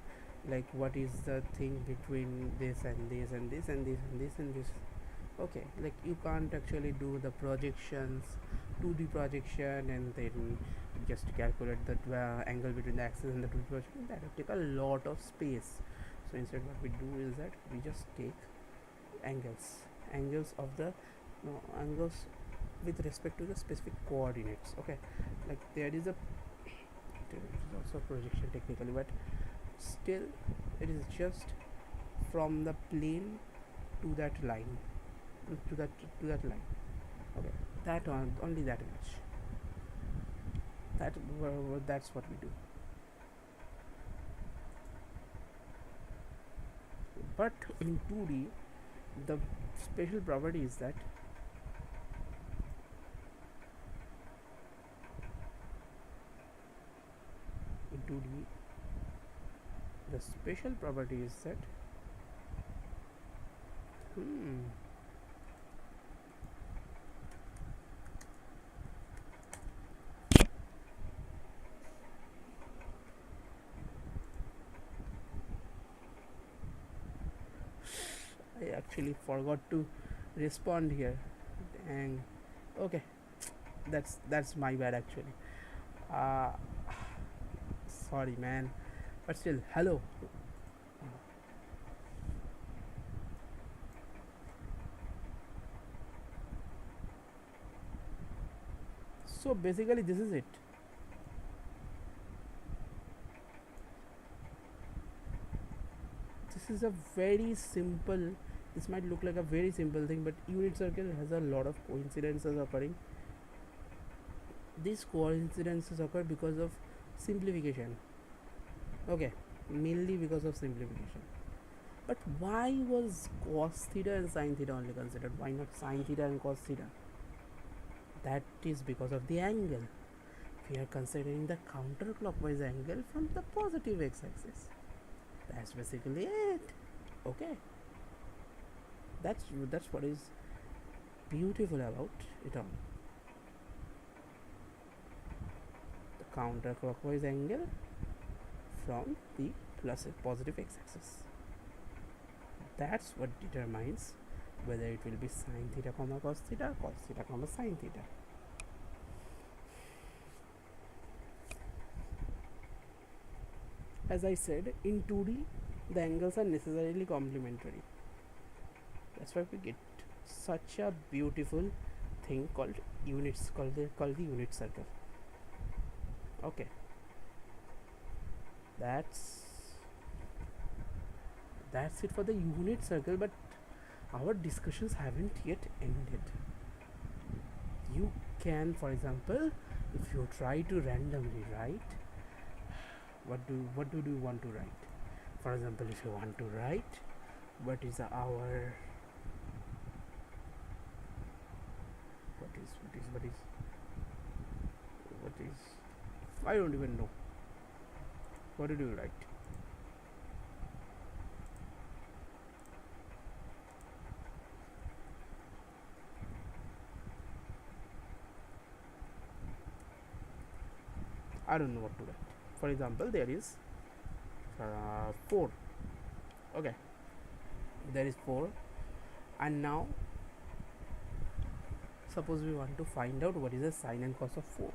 like what is the thing between this and this and this and this and this and this. Okay, like you can't actually do the projections, 2D projection, and then just calculate the angle between the axis and the 2D projection. That would take a lot of space. So instead what we do is that we just take angles of the angles with respect to the specific coordinates. Okay, like there is also projection technically, but still it is just from the plane to that line, to that line. Okay, that only that much. That's what we do. But in 2D, the special property is that in 2D the special property is that I actually forgot to respond here. And okay, that's my bad actually. Uh, sorry man, but still, hello. So basically this is it. This is a very simple, this might look like a very simple thing, but unit circle has a lot of coincidences occurring. These coincidences occur because of simplification. Okay, mainly because of simplification. But why was cos theta and sin theta only considered? Why not sin theta and cos theta? That is because of the angle. We are considering the counterclockwise angle from the positive x-axis. That's basically it. Okay, that's what is beautiful about it all. The counterclockwise angle from the positive x-axis. That's what determines whether it will be sin theta comma cos theta, cos theta comma sin theta. As I said, in 2D the angles are necessarily complementary. That's why we get such a beautiful thing called units, called the unit circle. Okay, that's it for the unit circle, but our discussions haven't yet ended. You can, for example, if you try to randomly write, what do you want to write? For example, if you want to write what is our what is I don't even know. What did you write? I don't know what to write. For example, there is 4. Okay, there is 4, and now suppose we want to find out what is the sine and cos of 4.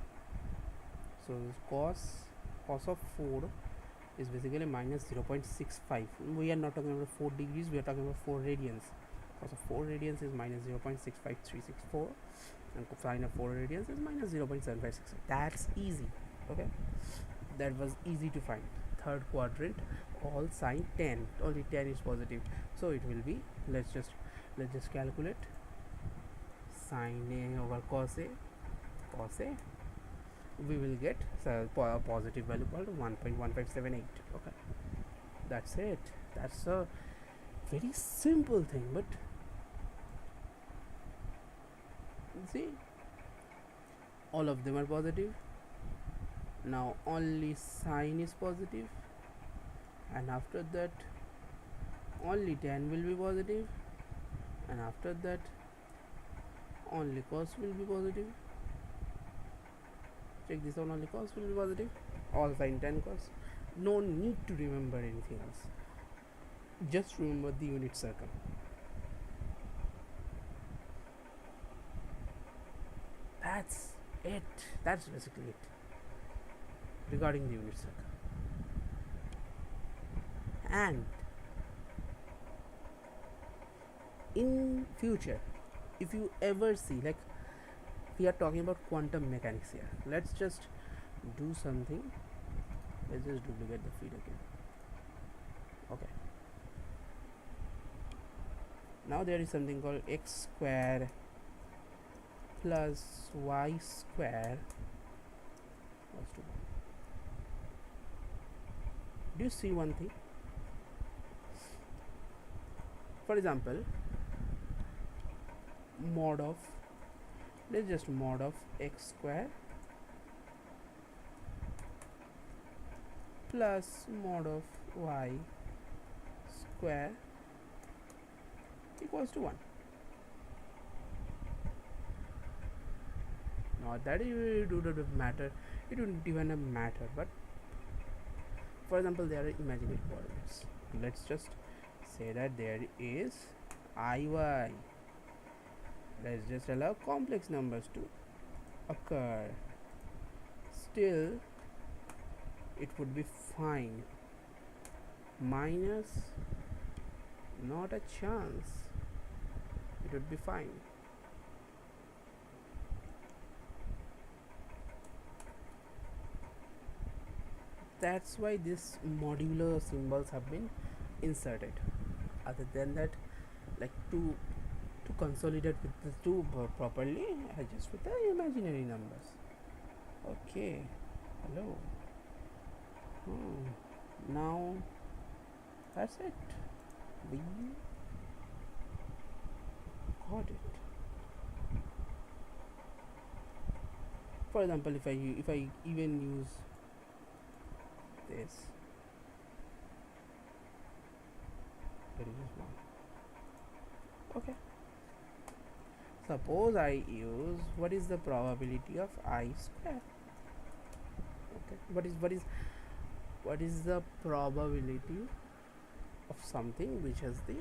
So cos of 4 is basically minus 0.65. We are not talking about 4 degrees, we are talking about 4 radians. Cos of 4 radians is minus 0.65364, and sine of 4 radians is minus 0.7568. That's easy. Okay, that was easy to find. Third quadrant, all sine 10, only 10 is positive, so it will be, let's just calculate sine A over cos A. We will get a positive value called 1.1578. okay, that's it. That's a very simple thing, but see, all of them are positive. Now only sine is positive, and after that only tan will be positive, and after that only cos will be positive. Check this out, only cos will be positive, all sine tan cos. No need to remember anything else, just remember the unit circle. That's it. That's basically it regarding the unit circle. And in future, if you ever see, like, we are talking about quantum mechanics here, let's just do something. Let's just duplicate the feed again. Okay, now there is something called x square plus y square was to 1. Do you see one thing? For example, mod of, let's just mod of x square plus mod of y square equals to 1. Not that it would matter, it wouldn't even matter, but for example, there are imaginary coordinates. Let's just say that there is IY. Let's just allow complex numbers to occur. Still, it would be fine. Minus, not a chance. It would be fine. That's why these modular symbols have been inserted. Other than that, like to consolidate with the two properly, I just with the imaginary numbers. Okay, hello. Now that's it. We got it. For example, if I even use this, there is one. Okay. Suppose I use what is the probability of I square. Okay. What is the probability of something which has the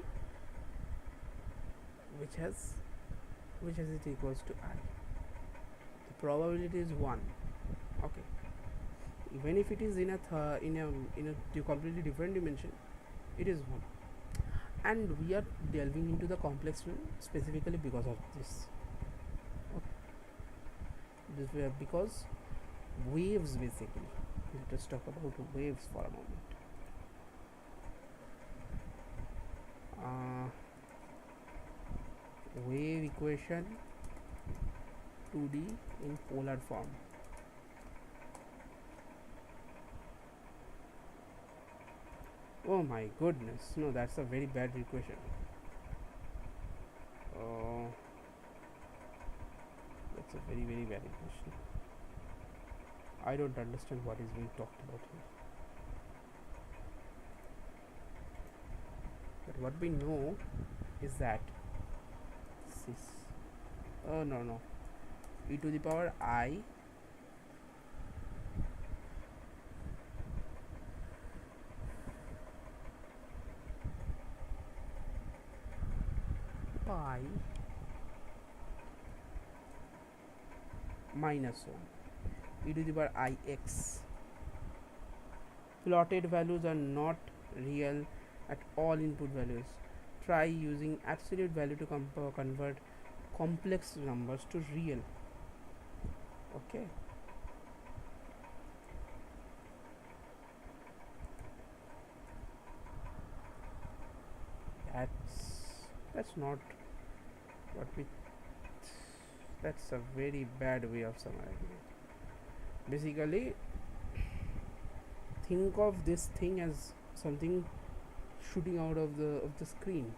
which has which has it equals to I. The probability is 1. Okay. Even if it is in a completely different dimension, it is 1. And we are delving into the complex one specifically because of this. Okay. Because waves, basically. Let us talk about waves for a moment. Wave equation 2D in polar form. Oh my goodness, no, that's a very bad equation. That's a very, very bad equation. I don't understand what is being talked about here. But what we know is that this is, oh no, e to the power I pi minus 1 e to the power I x. Plotted values are not real at all input values. Try using absolute value to convert complex numbers to real. Okay. That's not what we. That's a very bad way of summarizing it. Basically, think of this thing as something shooting out of the screen,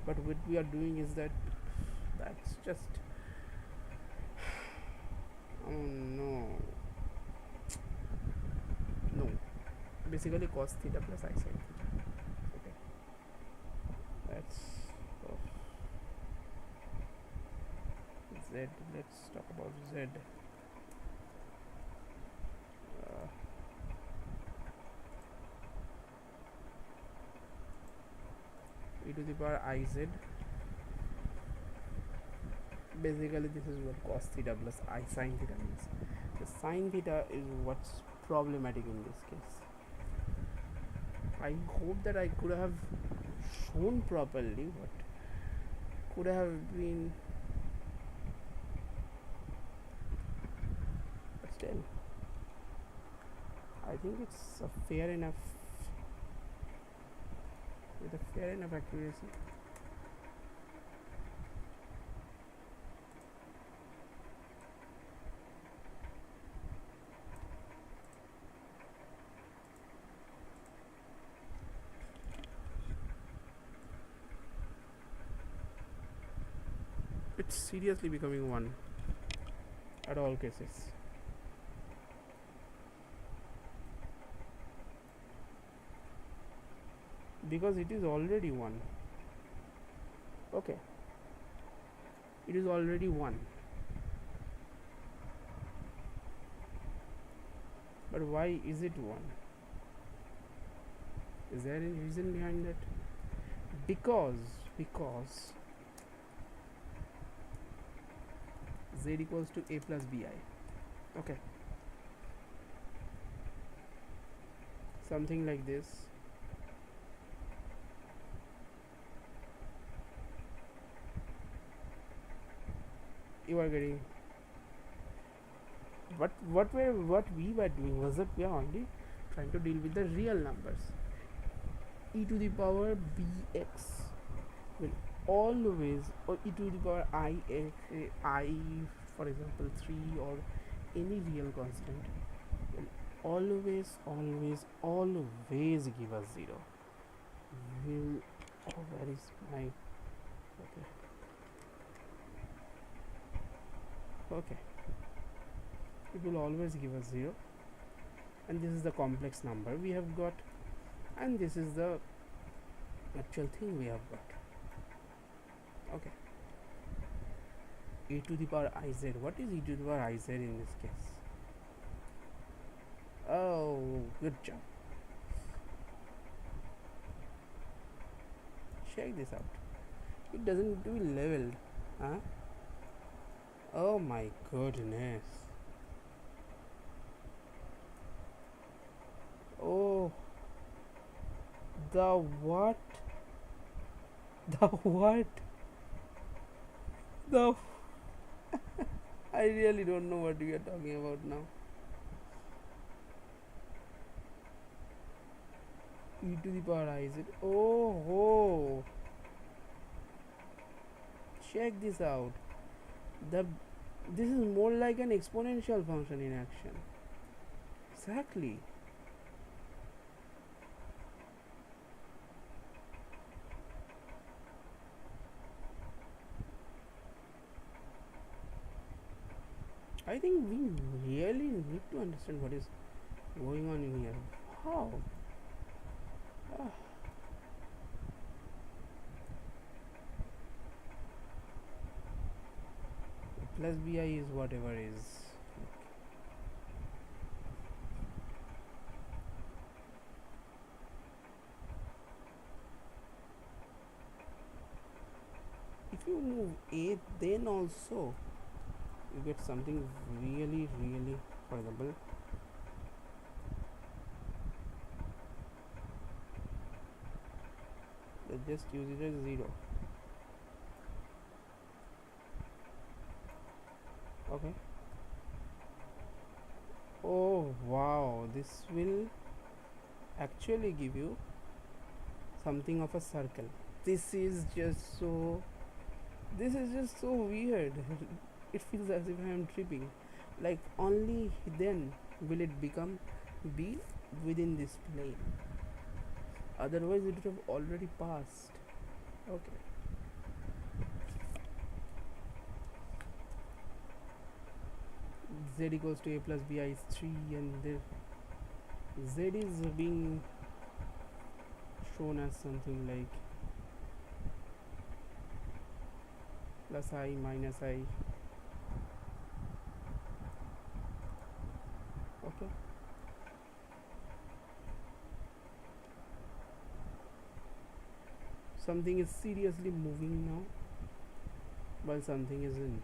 but what we are doing is that's just oh no, basically cos theta plus I sin theta. Okay, that's z. Let's talk about z. E to the power iz. Basically, this is what cos theta plus I sin theta means. The sin theta is what's problematic in this case. I hope that I could have shown properly what could have been, but still, I think it's a fair enough, with a fair enough accuracy. It's seriously becoming 1 at all cases. Because it is already 1. Okay. It is already 1. But why is it 1? Is there any reason behind that? Because z equals to a plus bi. Okay, something like this. You are getting what we were doing was that we are only trying to deal with the real numbers. E to the power bx will always, or e to the power I, for example 3 or any real constant will always give us 0. Will oh, where is my okay okay it will always give us 0, and this is the complex number we have got, and this is the actual thing we have got. Okay, e to the power iz. What is e to the power iz in this case? Oh, good job. Check this out. It doesn't do leveled, huh? Oh my goodness. Oh, the what? The what? The I really don't know what we are talking about now. E to the power I, is it? Oh, check this out. The this is more like an exponential function in action. Exactly. I think we really need to understand what is going on in here. How? Ah. Plus bi is whatever is. If you move a, then also you get something really, for example, let's just use it as 0. Okay. Oh wow, this will actually give you something of a circle. This is just so weird. It feels as if I am tripping. Like only then will it become B within this plane. Otherwise it would have already passed. Okay. Z equals to a plus bi is 3, and the z is being shown as something like plus I minus I. Okay. Something is seriously moving now, while something isn't.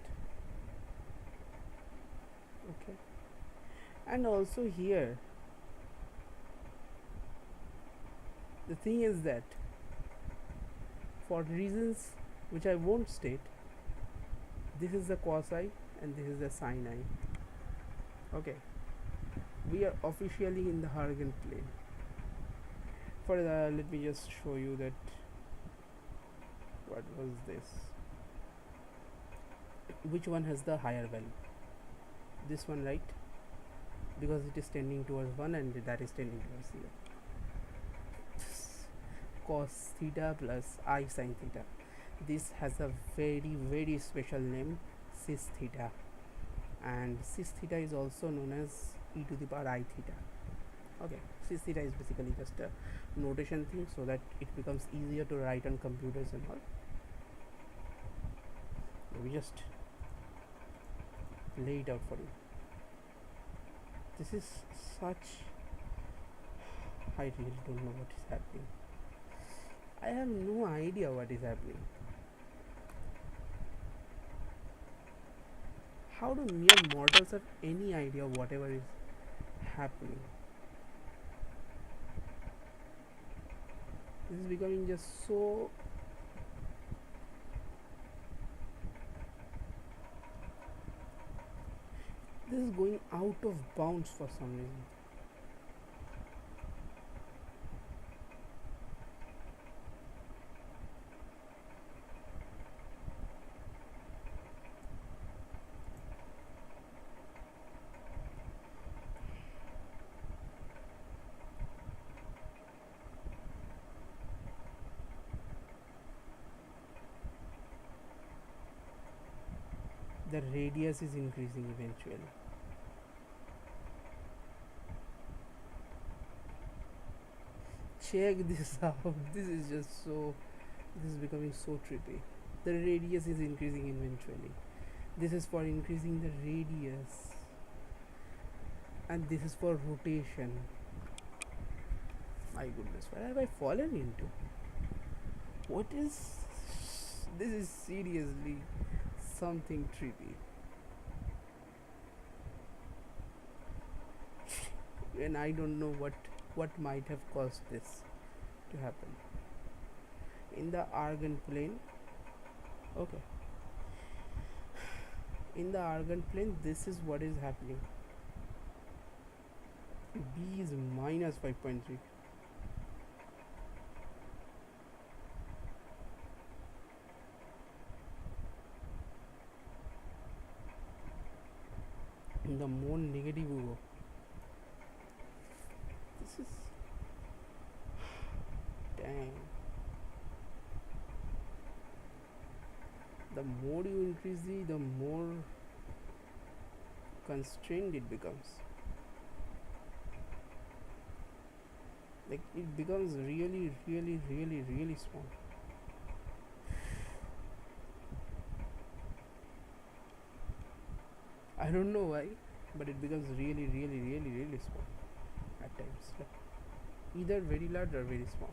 Okay. And also here, the thing is that for reasons which I won't state, this is the cos I and this is the sin I. Okay. We are officially in the Huygens plane. For let me just show you that. What was this? Which one has the higher value? This one, right? Because it is tending towards 1 and that is tending towards 0. Cos theta plus I sin theta. This has a very special name, cis theta, and cis theta is also known as e to the power I theta. Okay, cis theta is basically just a notation thing so that it becomes easier to write on computers and all. We just lay it out for you. This is such, I really don't know what is happening. I have no idea what is happening. How do mere mortals have any idea whatever is happening? This is becoming just so this is going out of bounds for some reason. the radius is increasing eventually. Check this out. This is just so, this is becoming so trippy. The radius is increasing eventually. This is for increasing the radius, and this is for rotation. My goodness, where have I fallen into? What is this? Is seriously something trippy. And I don't know what might have caused this to happen. In the Argand plane, okay. In the Argand plane, this is what is happening. B is minus 5.3. The more negative we go, this is dang. The more you increase the more constrained it becomes. Like it becomes really, really, really, really small. I don't know why, but it becomes really, really, really, really small at times. Like either very large or very small.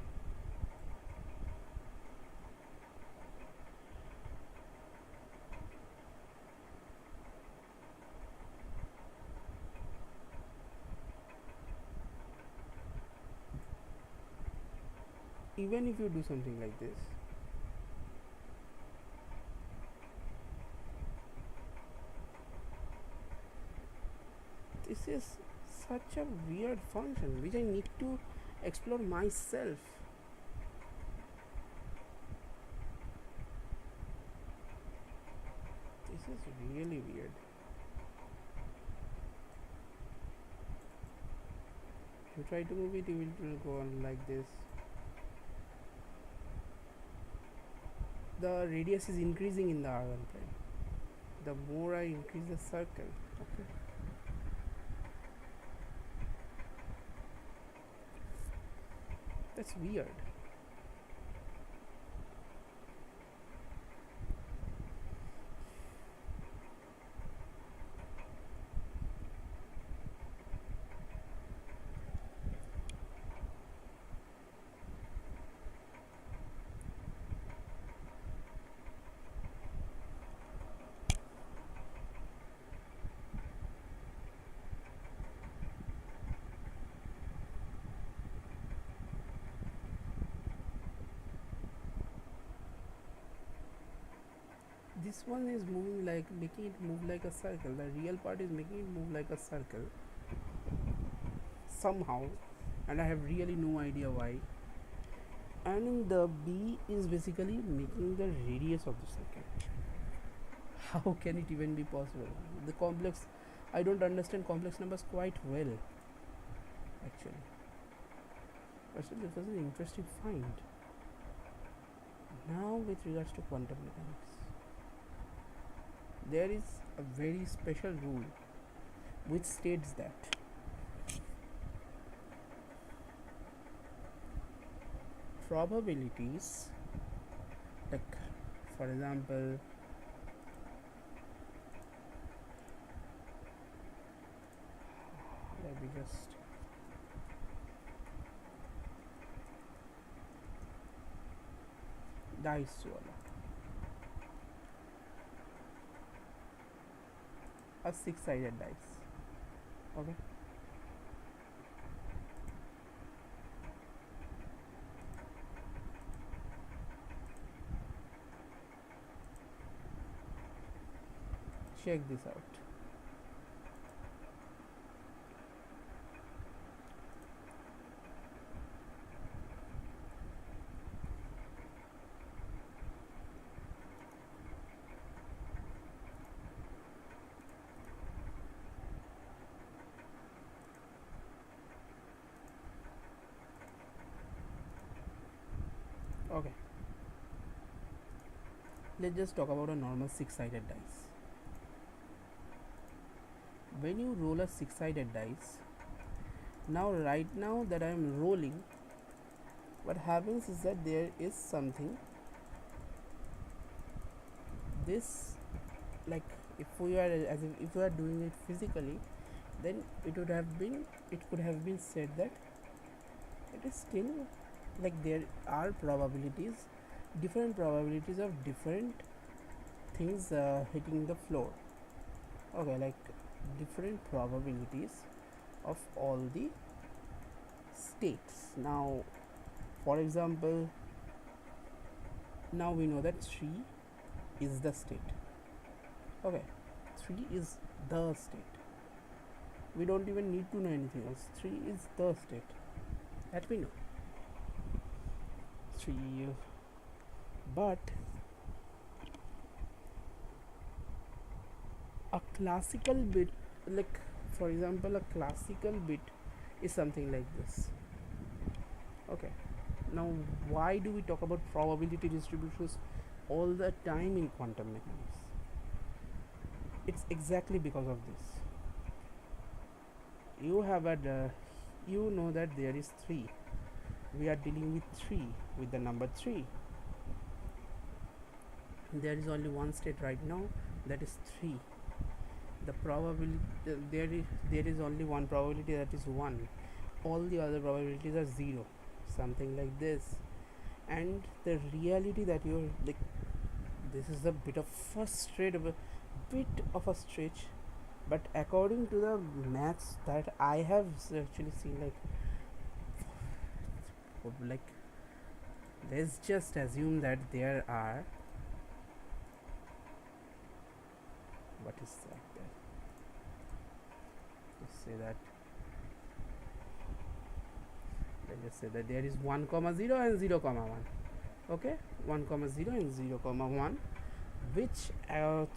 Even if you do something like this, this is such a weird function which I need to explore myself. This is really weird. If you try to move it, it will go on like this. The radius is increasing in the Argand plane. The more I increase the circle, okay. That's weird. This one is moving like, making it move like a circle. The real part is making it move like a circle somehow, and I have really no idea why. And in the B is basically making the radius of the circle. How can it even be possible? The complex, I don't understand complex numbers quite well actually, but still this was an interesting find. Now with regards to quantum mechanics, there is a very special rule which states that probabilities, like for example, let me just dice wala, a six-sided dice, okay. Check this out. Okay, let's just talk about a normal six-sided dice. when you roll a six-sided dice, now right now that I am rolling, what happens is that there is something, this, like, if we are if we are doing it physically, then it could have been said that it is still, like, there are probabilities, different probabilities of different things hitting the floor. Okay, like different probabilities of all the states. Now, for example, now we know that 3 is the state. Okay, 3 is the state. We don't even need to know anything else. 3 is the state that we know. 3, but a classical bit, like, for example, a classical bit is something like this. Okay, now why do we talk about probability distributions all the time in quantum mechanics? It's exactly because of this. You have you know that there is 3. We are dealing with 3, with the number 3. There is only one state right now, that is 3. The probability, there is only one probability, that is 1. All the other probabilities are 0, something like this. And the reality that you're, like, this is a bit of a stretch, but according to the maths that I have actually seen, like let's just assume that there are, what is that there? Let's say that, let's just say that there is 1 comma 0 and 0 comma 1. Okay, 1 comma 0 and 0 comma 1, which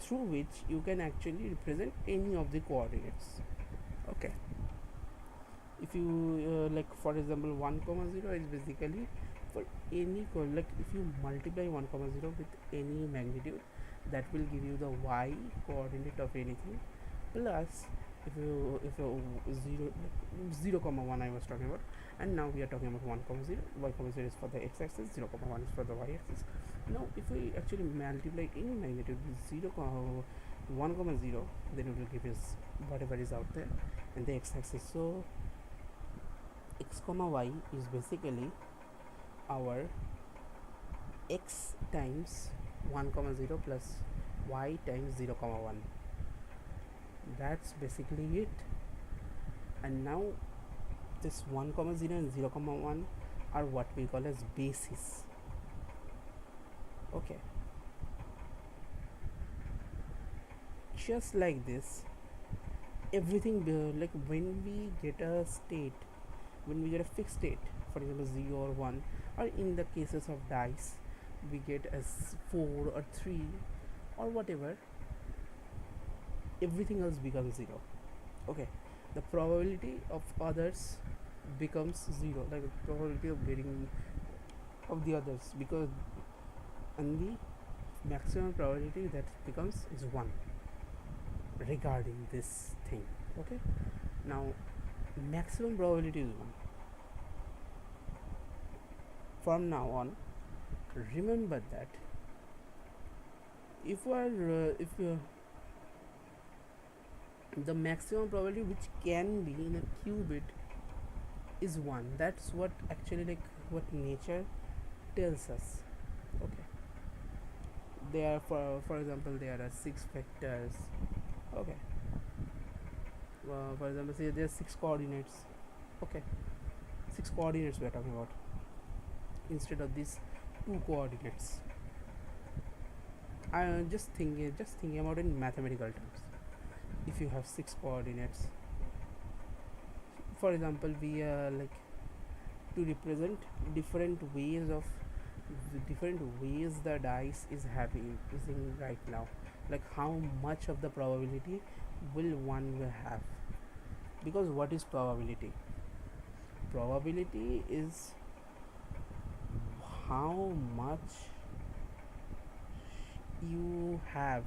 through which you can actually represent any of the coordinates. Okay, if you like, for example, 1 comma 0 is basically for any like, if you multiply 1 comma 0 with any magnitude, that will give you the y coordinate of anything, plus if you 0, like 0 comma 1 I was talking about, and now we are talking about 1 comma 0. Y comma 0 is for the x-axis, 0 comma 1 is for the y-axis. Now if we actually multiply any magnitude with 0 comma 1 comma 0, then it will give us whatever is out there in the x-axis. So x comma y is basically our x times 1 comma 0 plus y times 0 comma 1. That's basically it. And now this 1 comma 0 and 0 comma 1 are what we call as bases. Okay, just like this, everything like when we get a state, when we get a fixed state, for example 0 or 1, or in the cases of dice we get as 4 or 3 or whatever, everything else becomes 0. Okay, the probability of others becomes 0, like the probability of getting of the others, because, and the maximum probability that becomes is 1 regarding this thing. Okay, now maximum probability is 1. From now on, remember that if we are the maximum probability which can be in a qubit is 1. That's what actually, like, what nature tells us. Okay, there, for example, there are 6 vectors. Okay, for example, say there are 6 coordinates. Okay, 6 coordinates we are talking about instead of these 2 coordinates. I am just thinking about it in mathematical terms. If you have 6 coordinates, for example, we like to represent different ways the dice is using right now, like how much of the probability will one will have. Because what is probability? Probability is how much you have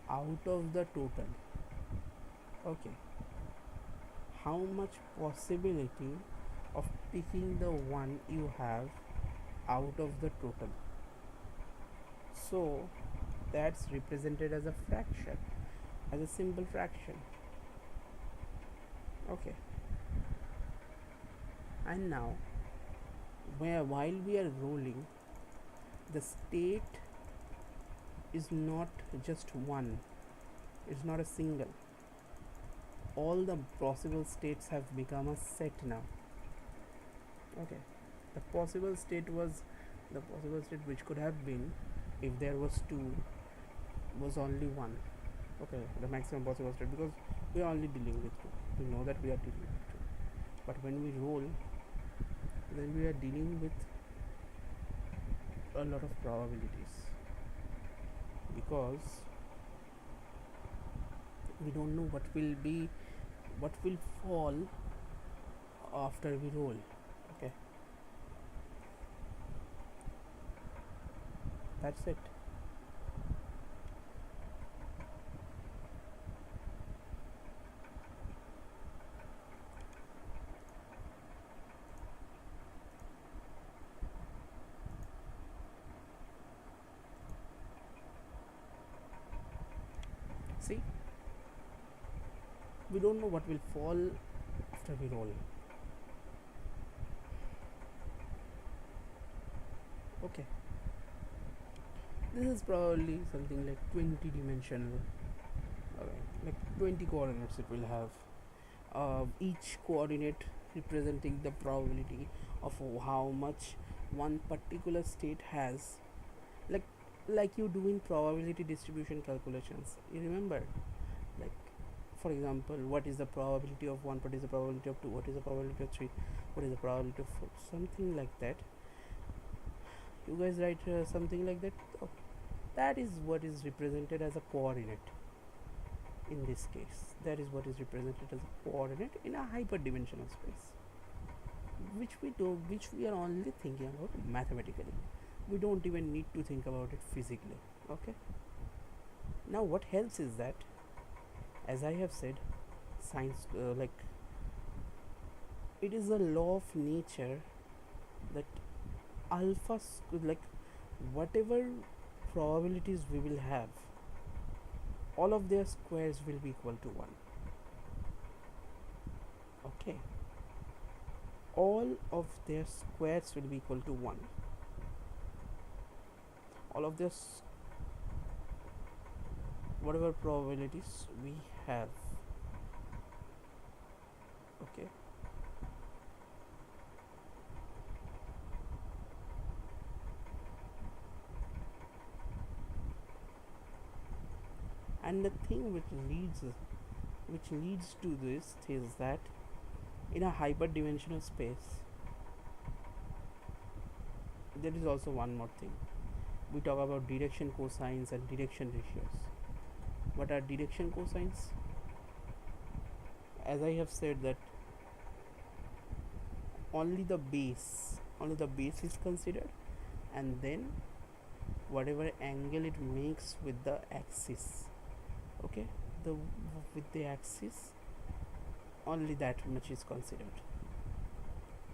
out of the total. Okay, how much possibility of picking the one you have out of the total? So that's represented as a fraction, as a simple fraction. Okay, and now while we are rolling, the state is not just one, it's not a single. All the possible states have become a set now. Okay, the possible state was the possible state which could have been, if there was two, was only one. Okay, the maximum possible state, because we are only dealing with two. We know that we are dealing with two, but when we roll, then we are dealing with a lot of probabilities, because we don't know what will fall after we roll. Okay, that's it. See, we don't know what will fall after we roll. Okay, this is probably something like 20 dimensional. Okay, like 20 coordinates it will have, each coordinate representing the probability of how much one particular state has, like you do in probability distribution calculations. You remember, like, for example, what is the probability of 1, what is the probability of 2, what is the probability of 3, what is the probability of 4, something like that. You guys write something like that. Oh, that is what is represented as a coordinate. In this case, that is what is represented as a coordinate in a hyperdimensional space, which we are only thinking about mathematically. We don't even need to think about it physically. Okay, now what helps is that, as I have said, science, like, it is a law of nature that alpha like whatever probabilities we will have, all of their squares will be equal to 1. Okay, all of their squares will be equal to 1. All of this, whatever probabilities we have. Okay, and the thing which leads to this is that in a hyperdimensional space, there is also one more thing. We talk about direction cosines and direction ratios. What are direction cosines? As I have said, that only the base is considered, and then whatever angle it makes with the axis. Okay, with the axis, only that much is considered.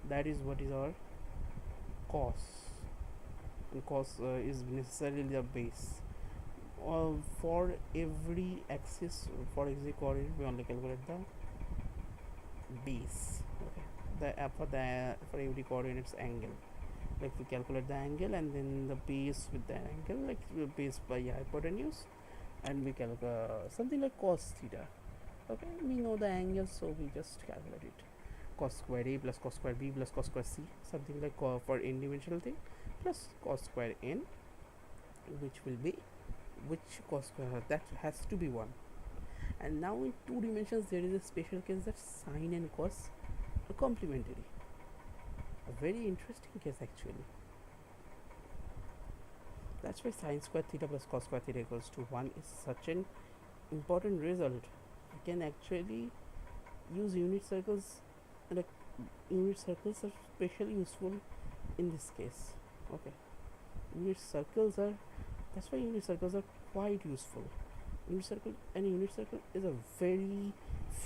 That is what is our cos, and cos is necessarily the base. For every axis, for every coordinate, we only calculate the base. Okay, for every coordinate's angle, like we calculate the angle and then the base with the angle, like base by hypotenuse, and we calculate something like cos theta. Okay, we know the angle, so we just calculate it. Cos square a plus cos square b plus cos square c, something like for n dimensional thing, plus cos square n, which cos square, that has to be 1. And now in 2 dimensions there is a special case that sine and cos are complementary. A very interesting case actually. That's why sine square theta plus cos square theta equals to 1 is such an important result. We can actually use unit circles, like unit circles are especially useful in this case. Okay, unit circles are, that's why unit circles are quite useful. Unit circle, and unit circle is a very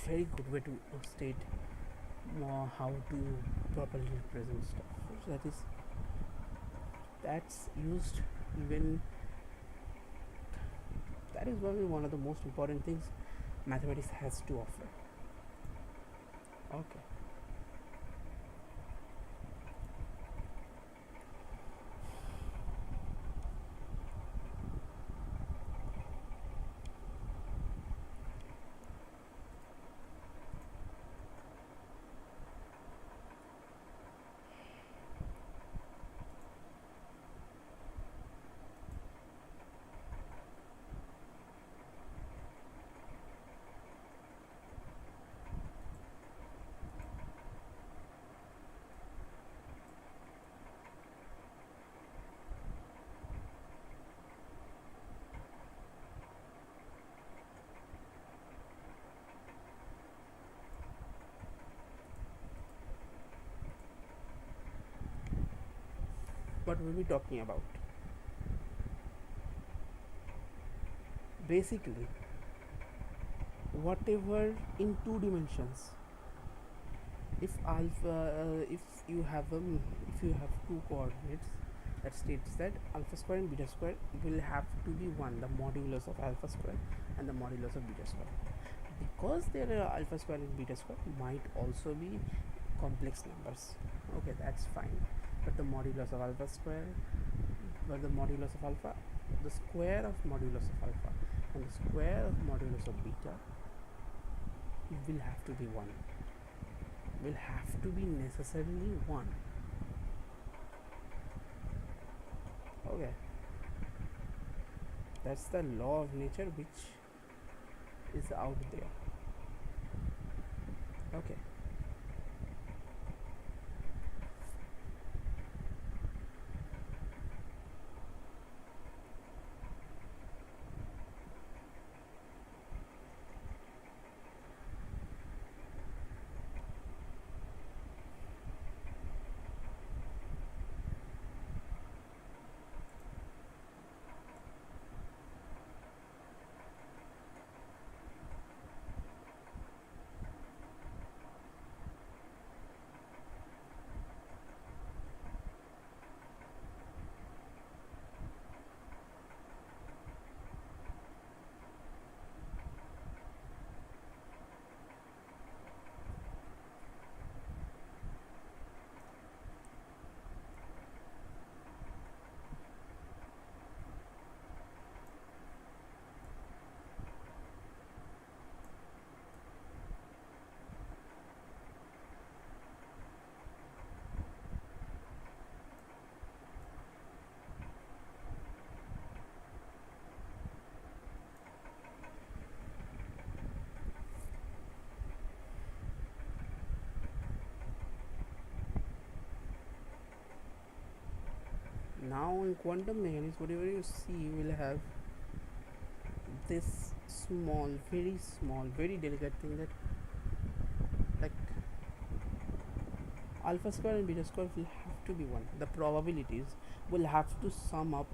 very good way to state how to properly represent stuff. So that's used even, that is probably one of the most important things mathematics has to offer. Okay. What we'll be talking about, basically whatever in two dimensions, if alpha if you have two coordinates, that states that alpha square and beta square will have to be 1, the modulus of alpha square and the modulus of beta square. Because there are alpha square and beta square might also be complex numbers. Okay, that's fine. But the modulus of alpha square, but the modulus of alpha, the square of modulus of alpha and the square of modulus of beta will have to be 1, will have to be necessarily 1. Okay, that's the law of nature which is out there. Okay, now in quantum mechanics whatever you see will have this small, very small, very delicate thing, that like alpha square and beta square will have to be 1, the probabilities will have to sum up,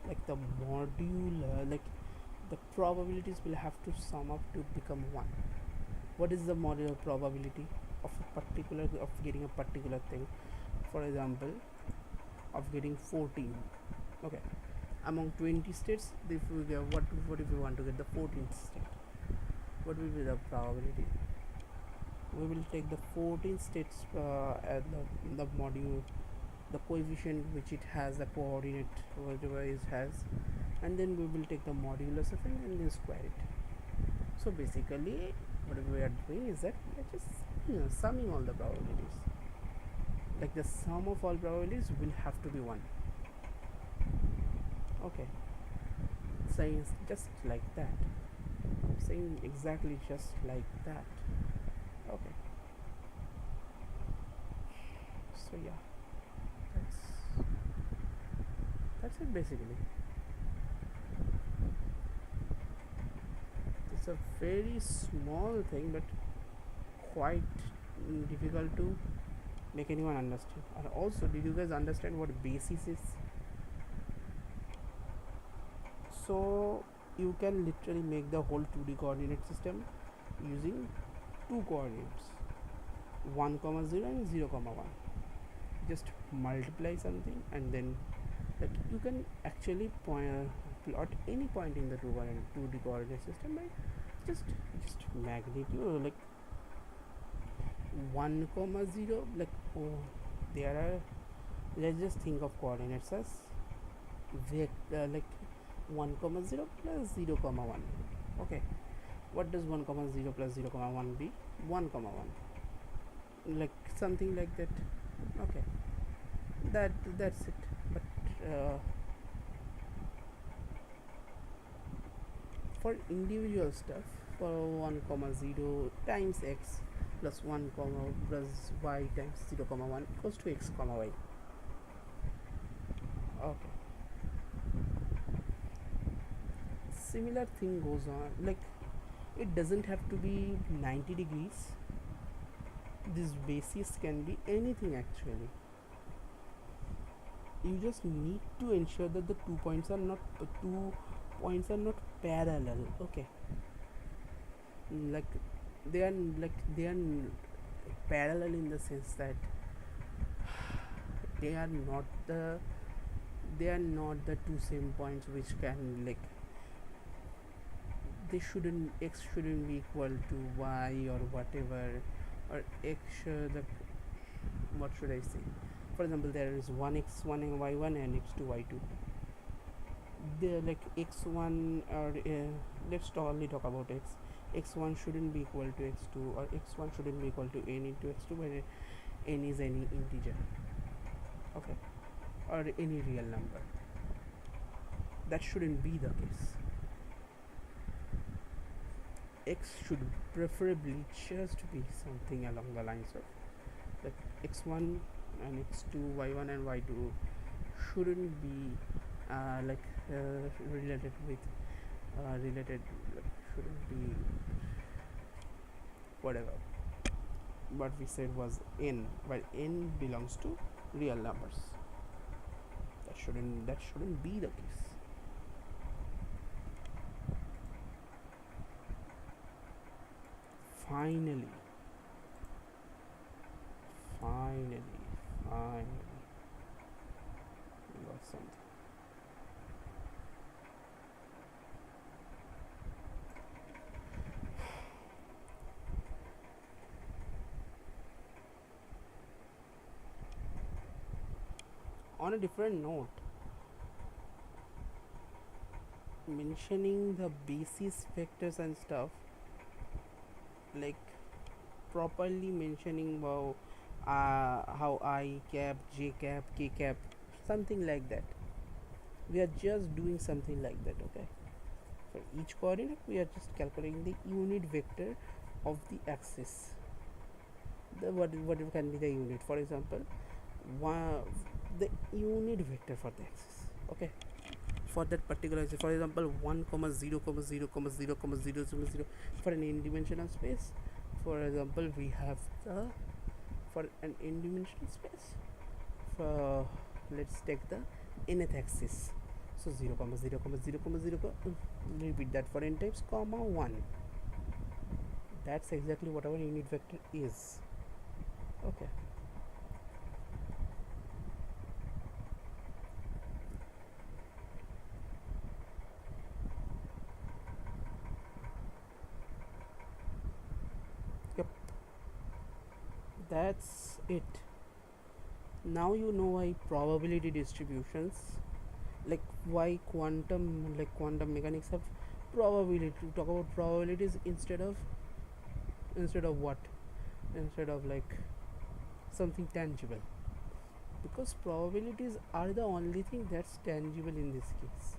like the modular, like the probabilities will have to sum up to become 1. What is the modular probability of a particular, of getting a particular thing? For example, of getting 14. Okay, among 20 states, if we get what if we want to get the 14th state, what will be the probability? We will take the 14 states at the module, the coefficient which it has, the coordinate whatever it has, and then we will take the modulus of it and then square it. So basically what we are doing is that we are just summing all the probabilities, like the sum of all probabilities will have to be 1. Okay, saying just like that, saying exactly just like that. Okay, so yeah, that's it basically. It's a very small thing but quite difficult to make anyone understand. And also, did you guys understand what basis is? So you can literally make the whole 2D coordinate system using two coordinates, 1 comma 0 and 0 comma 1. Just multiply something, and then like you can actually plot any point in the 2D coordinate system by just magnitude, like 1 comma 0, like there are, let's just think of coordinates as vector, like 1 comma 0 plus 0 comma 1. Okay, what does 1 comma 0 plus 0 comma 1 be? 1 comma 1, like something like that. Okay, that's it. But for individual stuff, for 1 comma 0 times x plus 1 comma plus y times 0 comma 1 equals to x comma y. Okay, similar thing goes on, like it doesn't have to be 90 degrees. This basis can be anything actually. You just need to ensure that the 2 points are not parallel. Okay, like they are parallel in the sense that they are not the two same points which can, like, they shouldn't, x shouldn't be equal to y or whatever, or x the, what should I say, for example there is 1x1 and y1 and x2 y2. They're like x1 or let's only talk about x1 shouldn't be equal to x2, or x1 shouldn't be equal to n into x2 where n is any integer. Okay, or any real number. That shouldn't be the case. X should preferably just be something along the lines of that x1 and x2, y1 and y2 shouldn't be related with shouldn't be whatever what we said was n, while n belongs to real numbers. That shouldn't be the case. Finally, we got something. On a different note, mentioning the basis vectors and stuff, like properly mentioning how I cap, j cap, k cap, something like that. We are just doing something like that. Okay, for each coordinate we are just calculating the unit vector of the axis. What can be the unit? For example, the unit vector for the axis. Okay, for that particular, for example 1 comma 0 comma 0 comma 0 comma 0 0 0 for an n-dimensional space. For example, we have for an n-dimensional space, for let's take the nth axis, so 0 comma 0 comma 0 comma 0 repeat that for n times comma 1. That's exactly what our unit vector is. Okay, yep, that's it. Now you know why probability distributions, like why quantum mechanics have probability, to talk about probabilities instead of what, instead of like something tangible, because probabilities are the only thing that's tangible in this case.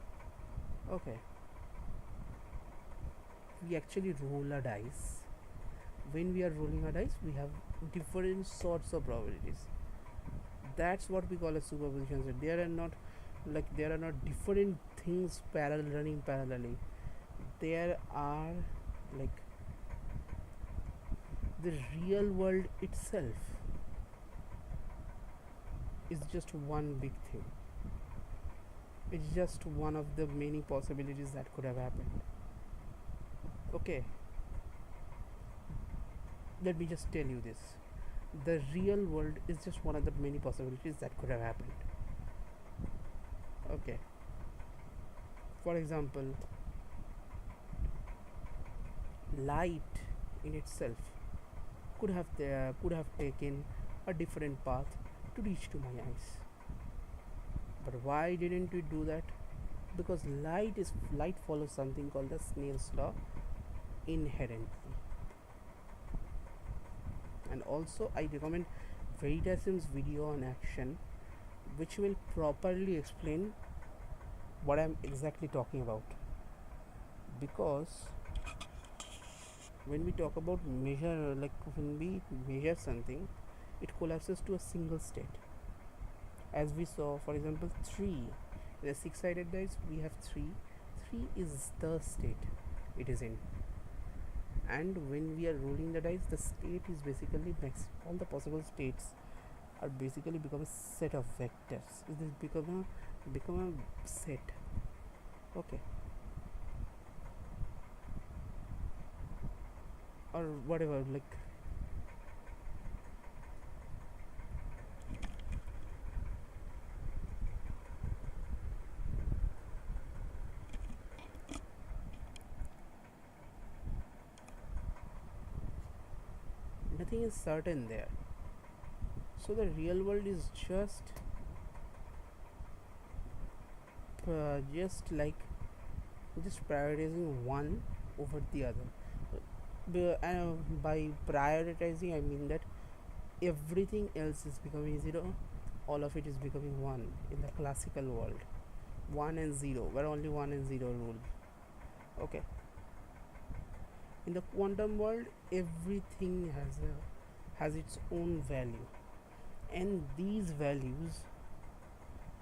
Okay, we actually roll a dice. When we are rolling a dice, we have different sorts of probabilities. That's what we call a superposition set. There are not different things running parallelly. There are like the real world itself is just one big thing. It's just one of the many possibilities that could have happened. Okay, let me just tell you this. The real world is just one of the many possibilities that could have happened. Okay, for example, light in itself could have taken a different path to reach to my eyes. But why didn't we do that? Because light follows something called the Snell's law inherently. And also I recommend Veritasim's video on action, which will properly explain what I'm exactly talking about. Because when we talk about measure, like when we measure something, it collapses to a single state. As we saw, for example, 3, the six-sided dice, we have 3 is the state it is in. And when we are rolling the dice, the state is basically all the possible states are basically become a set of vectors. This become a set. Okay, or whatever, like nothing is certain there. So the real world is just like just prioritizing one over the other. By prioritizing, I mean that everything else is becoming 0, all of it is becoming 1 in the classical world. 1 and 0, where only 1 and 0 rule. Okay, in the quantum world, everything has its own value, and these values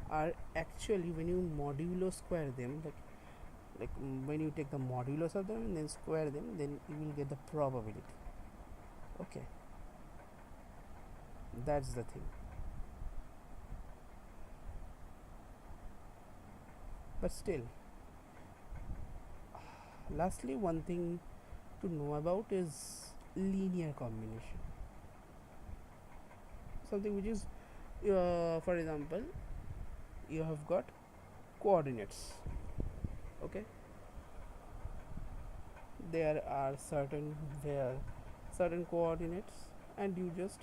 are actually, when you modulo square them, when you take the modulus of them and then square them, then you will get the probability. Okay, that's the thing. But still, lastly, one thing to know about is linear combination, something which is, for example, you have got coordinates. Okay, there are certain coordinates, and you just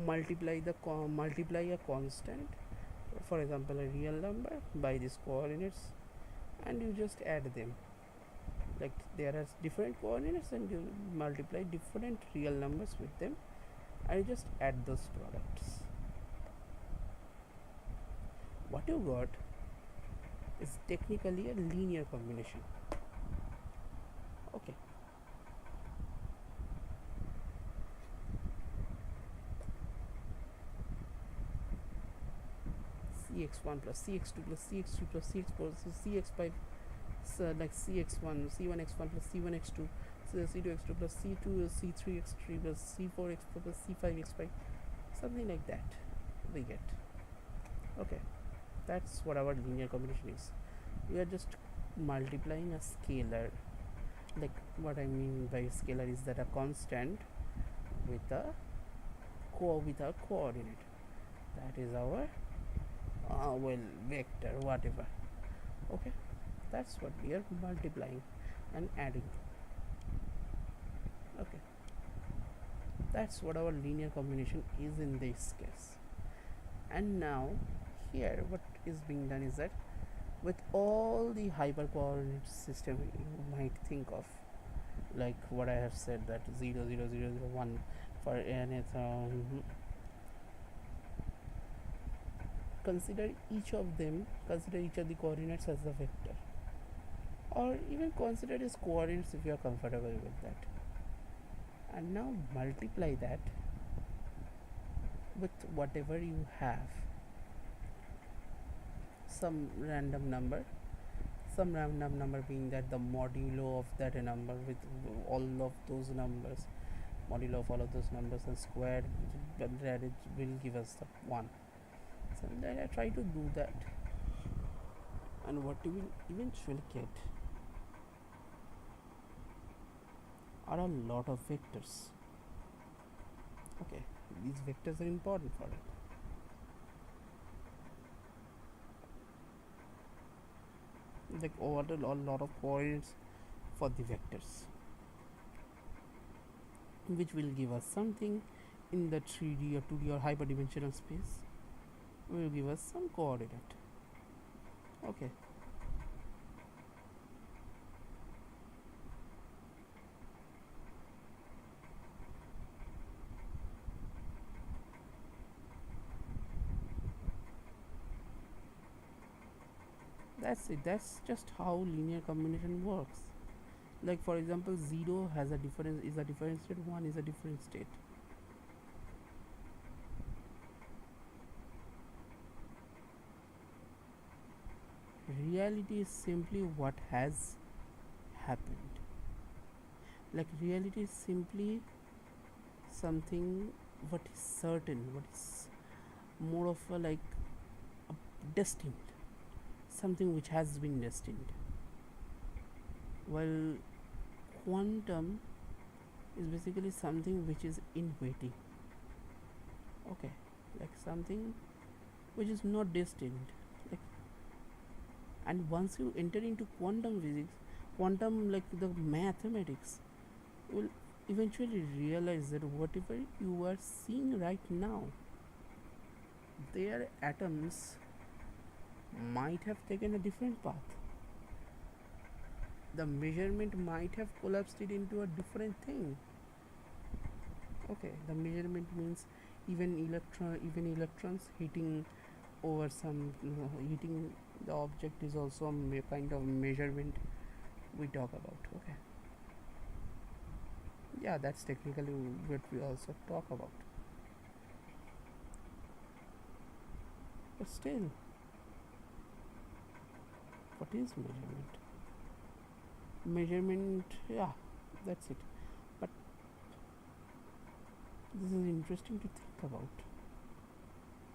multiply a constant, for example a real number, by these coordinates, and you just add them. Like, there are different coordinates and you multiply different real numbers with them, and you just add those products. What you got is technically a linear combination. Okay, cx1 plus cx2 plus cx3 plus cx4, so cx5, so like cx1 c1x1 plus c1x2, so c2x2 plus c2 c3x3 plus c4x4 plus c5x5, something like that we get. Okay, that's what our linear combination is. We are just multiplying a scalar. Like, what I mean by scalar is that a constant with a coordinate, that is our vector, whatever. Okay, that's what we are multiplying and adding. Okay, that's what our linear combination is in this case. And now here what is being done is that, with all the hypercoordinate system you might think of, like what I have said, that 0 0 0 0 1 for nth, consider each of the coordinates as a vector, or even consider as coordinates if you are comfortable with that, and now multiply that with whatever you have, some random number being that the modulo of that number with all of those numbers, modulo of all of those numbers, and squared, that it will give us the 1. So then I try to do that. and what you will eventually get are a lot of vectors. Okay, these vectors are important for it. Like what a lot of coordinates for the vectors, which will give us something in the 3D or 2D or hyperdimensional space, will give us some coordinate. Okay, that's it. That's just how linear combination works. Like for example, 0 has a difference, is a different state, 1 is a different state. Reality is simply what has happened. Like reality is simply something what is certain, what is more of a like a destined, something which has been destined, while quantum is basically something which is in waiting. Okay, like something which is not destined. Like, and once you enter into quantum physics, quantum like the mathematics, you will eventually realize that whatever you are seeing right now, their atoms might have taken a different path. The measurement might have collapsed it into a different thing. Okay, the measurement means even electrons hitting over some, hitting the object is also a kind of measurement we talk about. Okay, yeah, that's technically what we also talk about, but still, what is measurement? Yeah, that's it. But this is interesting to think about,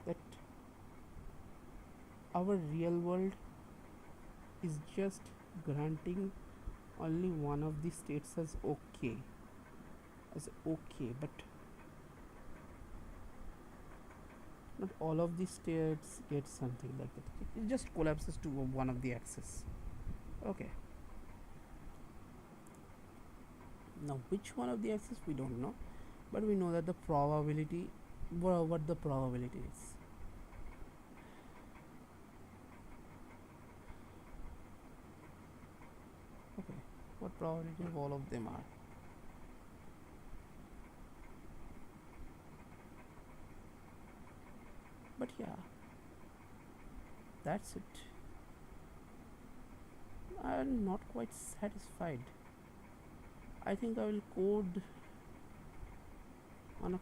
that our real world is just granting only one of the states as okay, but not all of the states get something like that. It just collapses to one of the axes. Okay, now which one of the axes we don't know, but we know that the probability, what the probability is. Okay, what probability of all of them are. But yeah, that's it. I'm not quite satisfied. I think I will code on a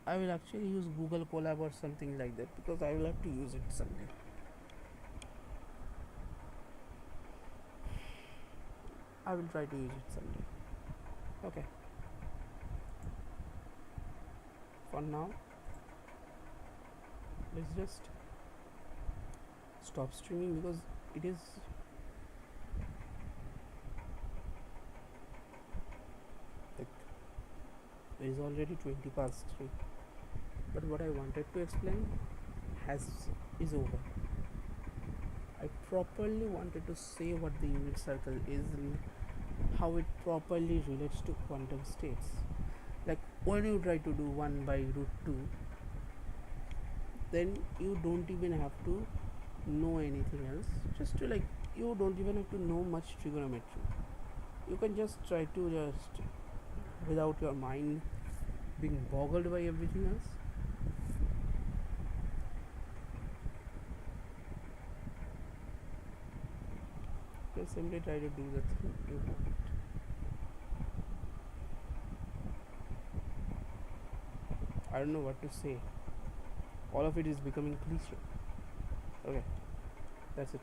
I will actually use Google Colab or something like that, because I will have to use it someday. I will try to use it someday. Okay, for now let's just stop streaming, because it is like it is already 20 past 3, but what I wanted to explain is over. I properly wanted to say what the unit circle is and how it properly relates to quantum states. Like when you try to do 1 by root 2, then you don't even have to know anything else, just to like, you don't even have to know much trigonometry. You can just try to just, without your mind being boggled by everything else, you simply try to do the thing you want. I don't know what to say. All of it is becoming cliche. Okay, that's it.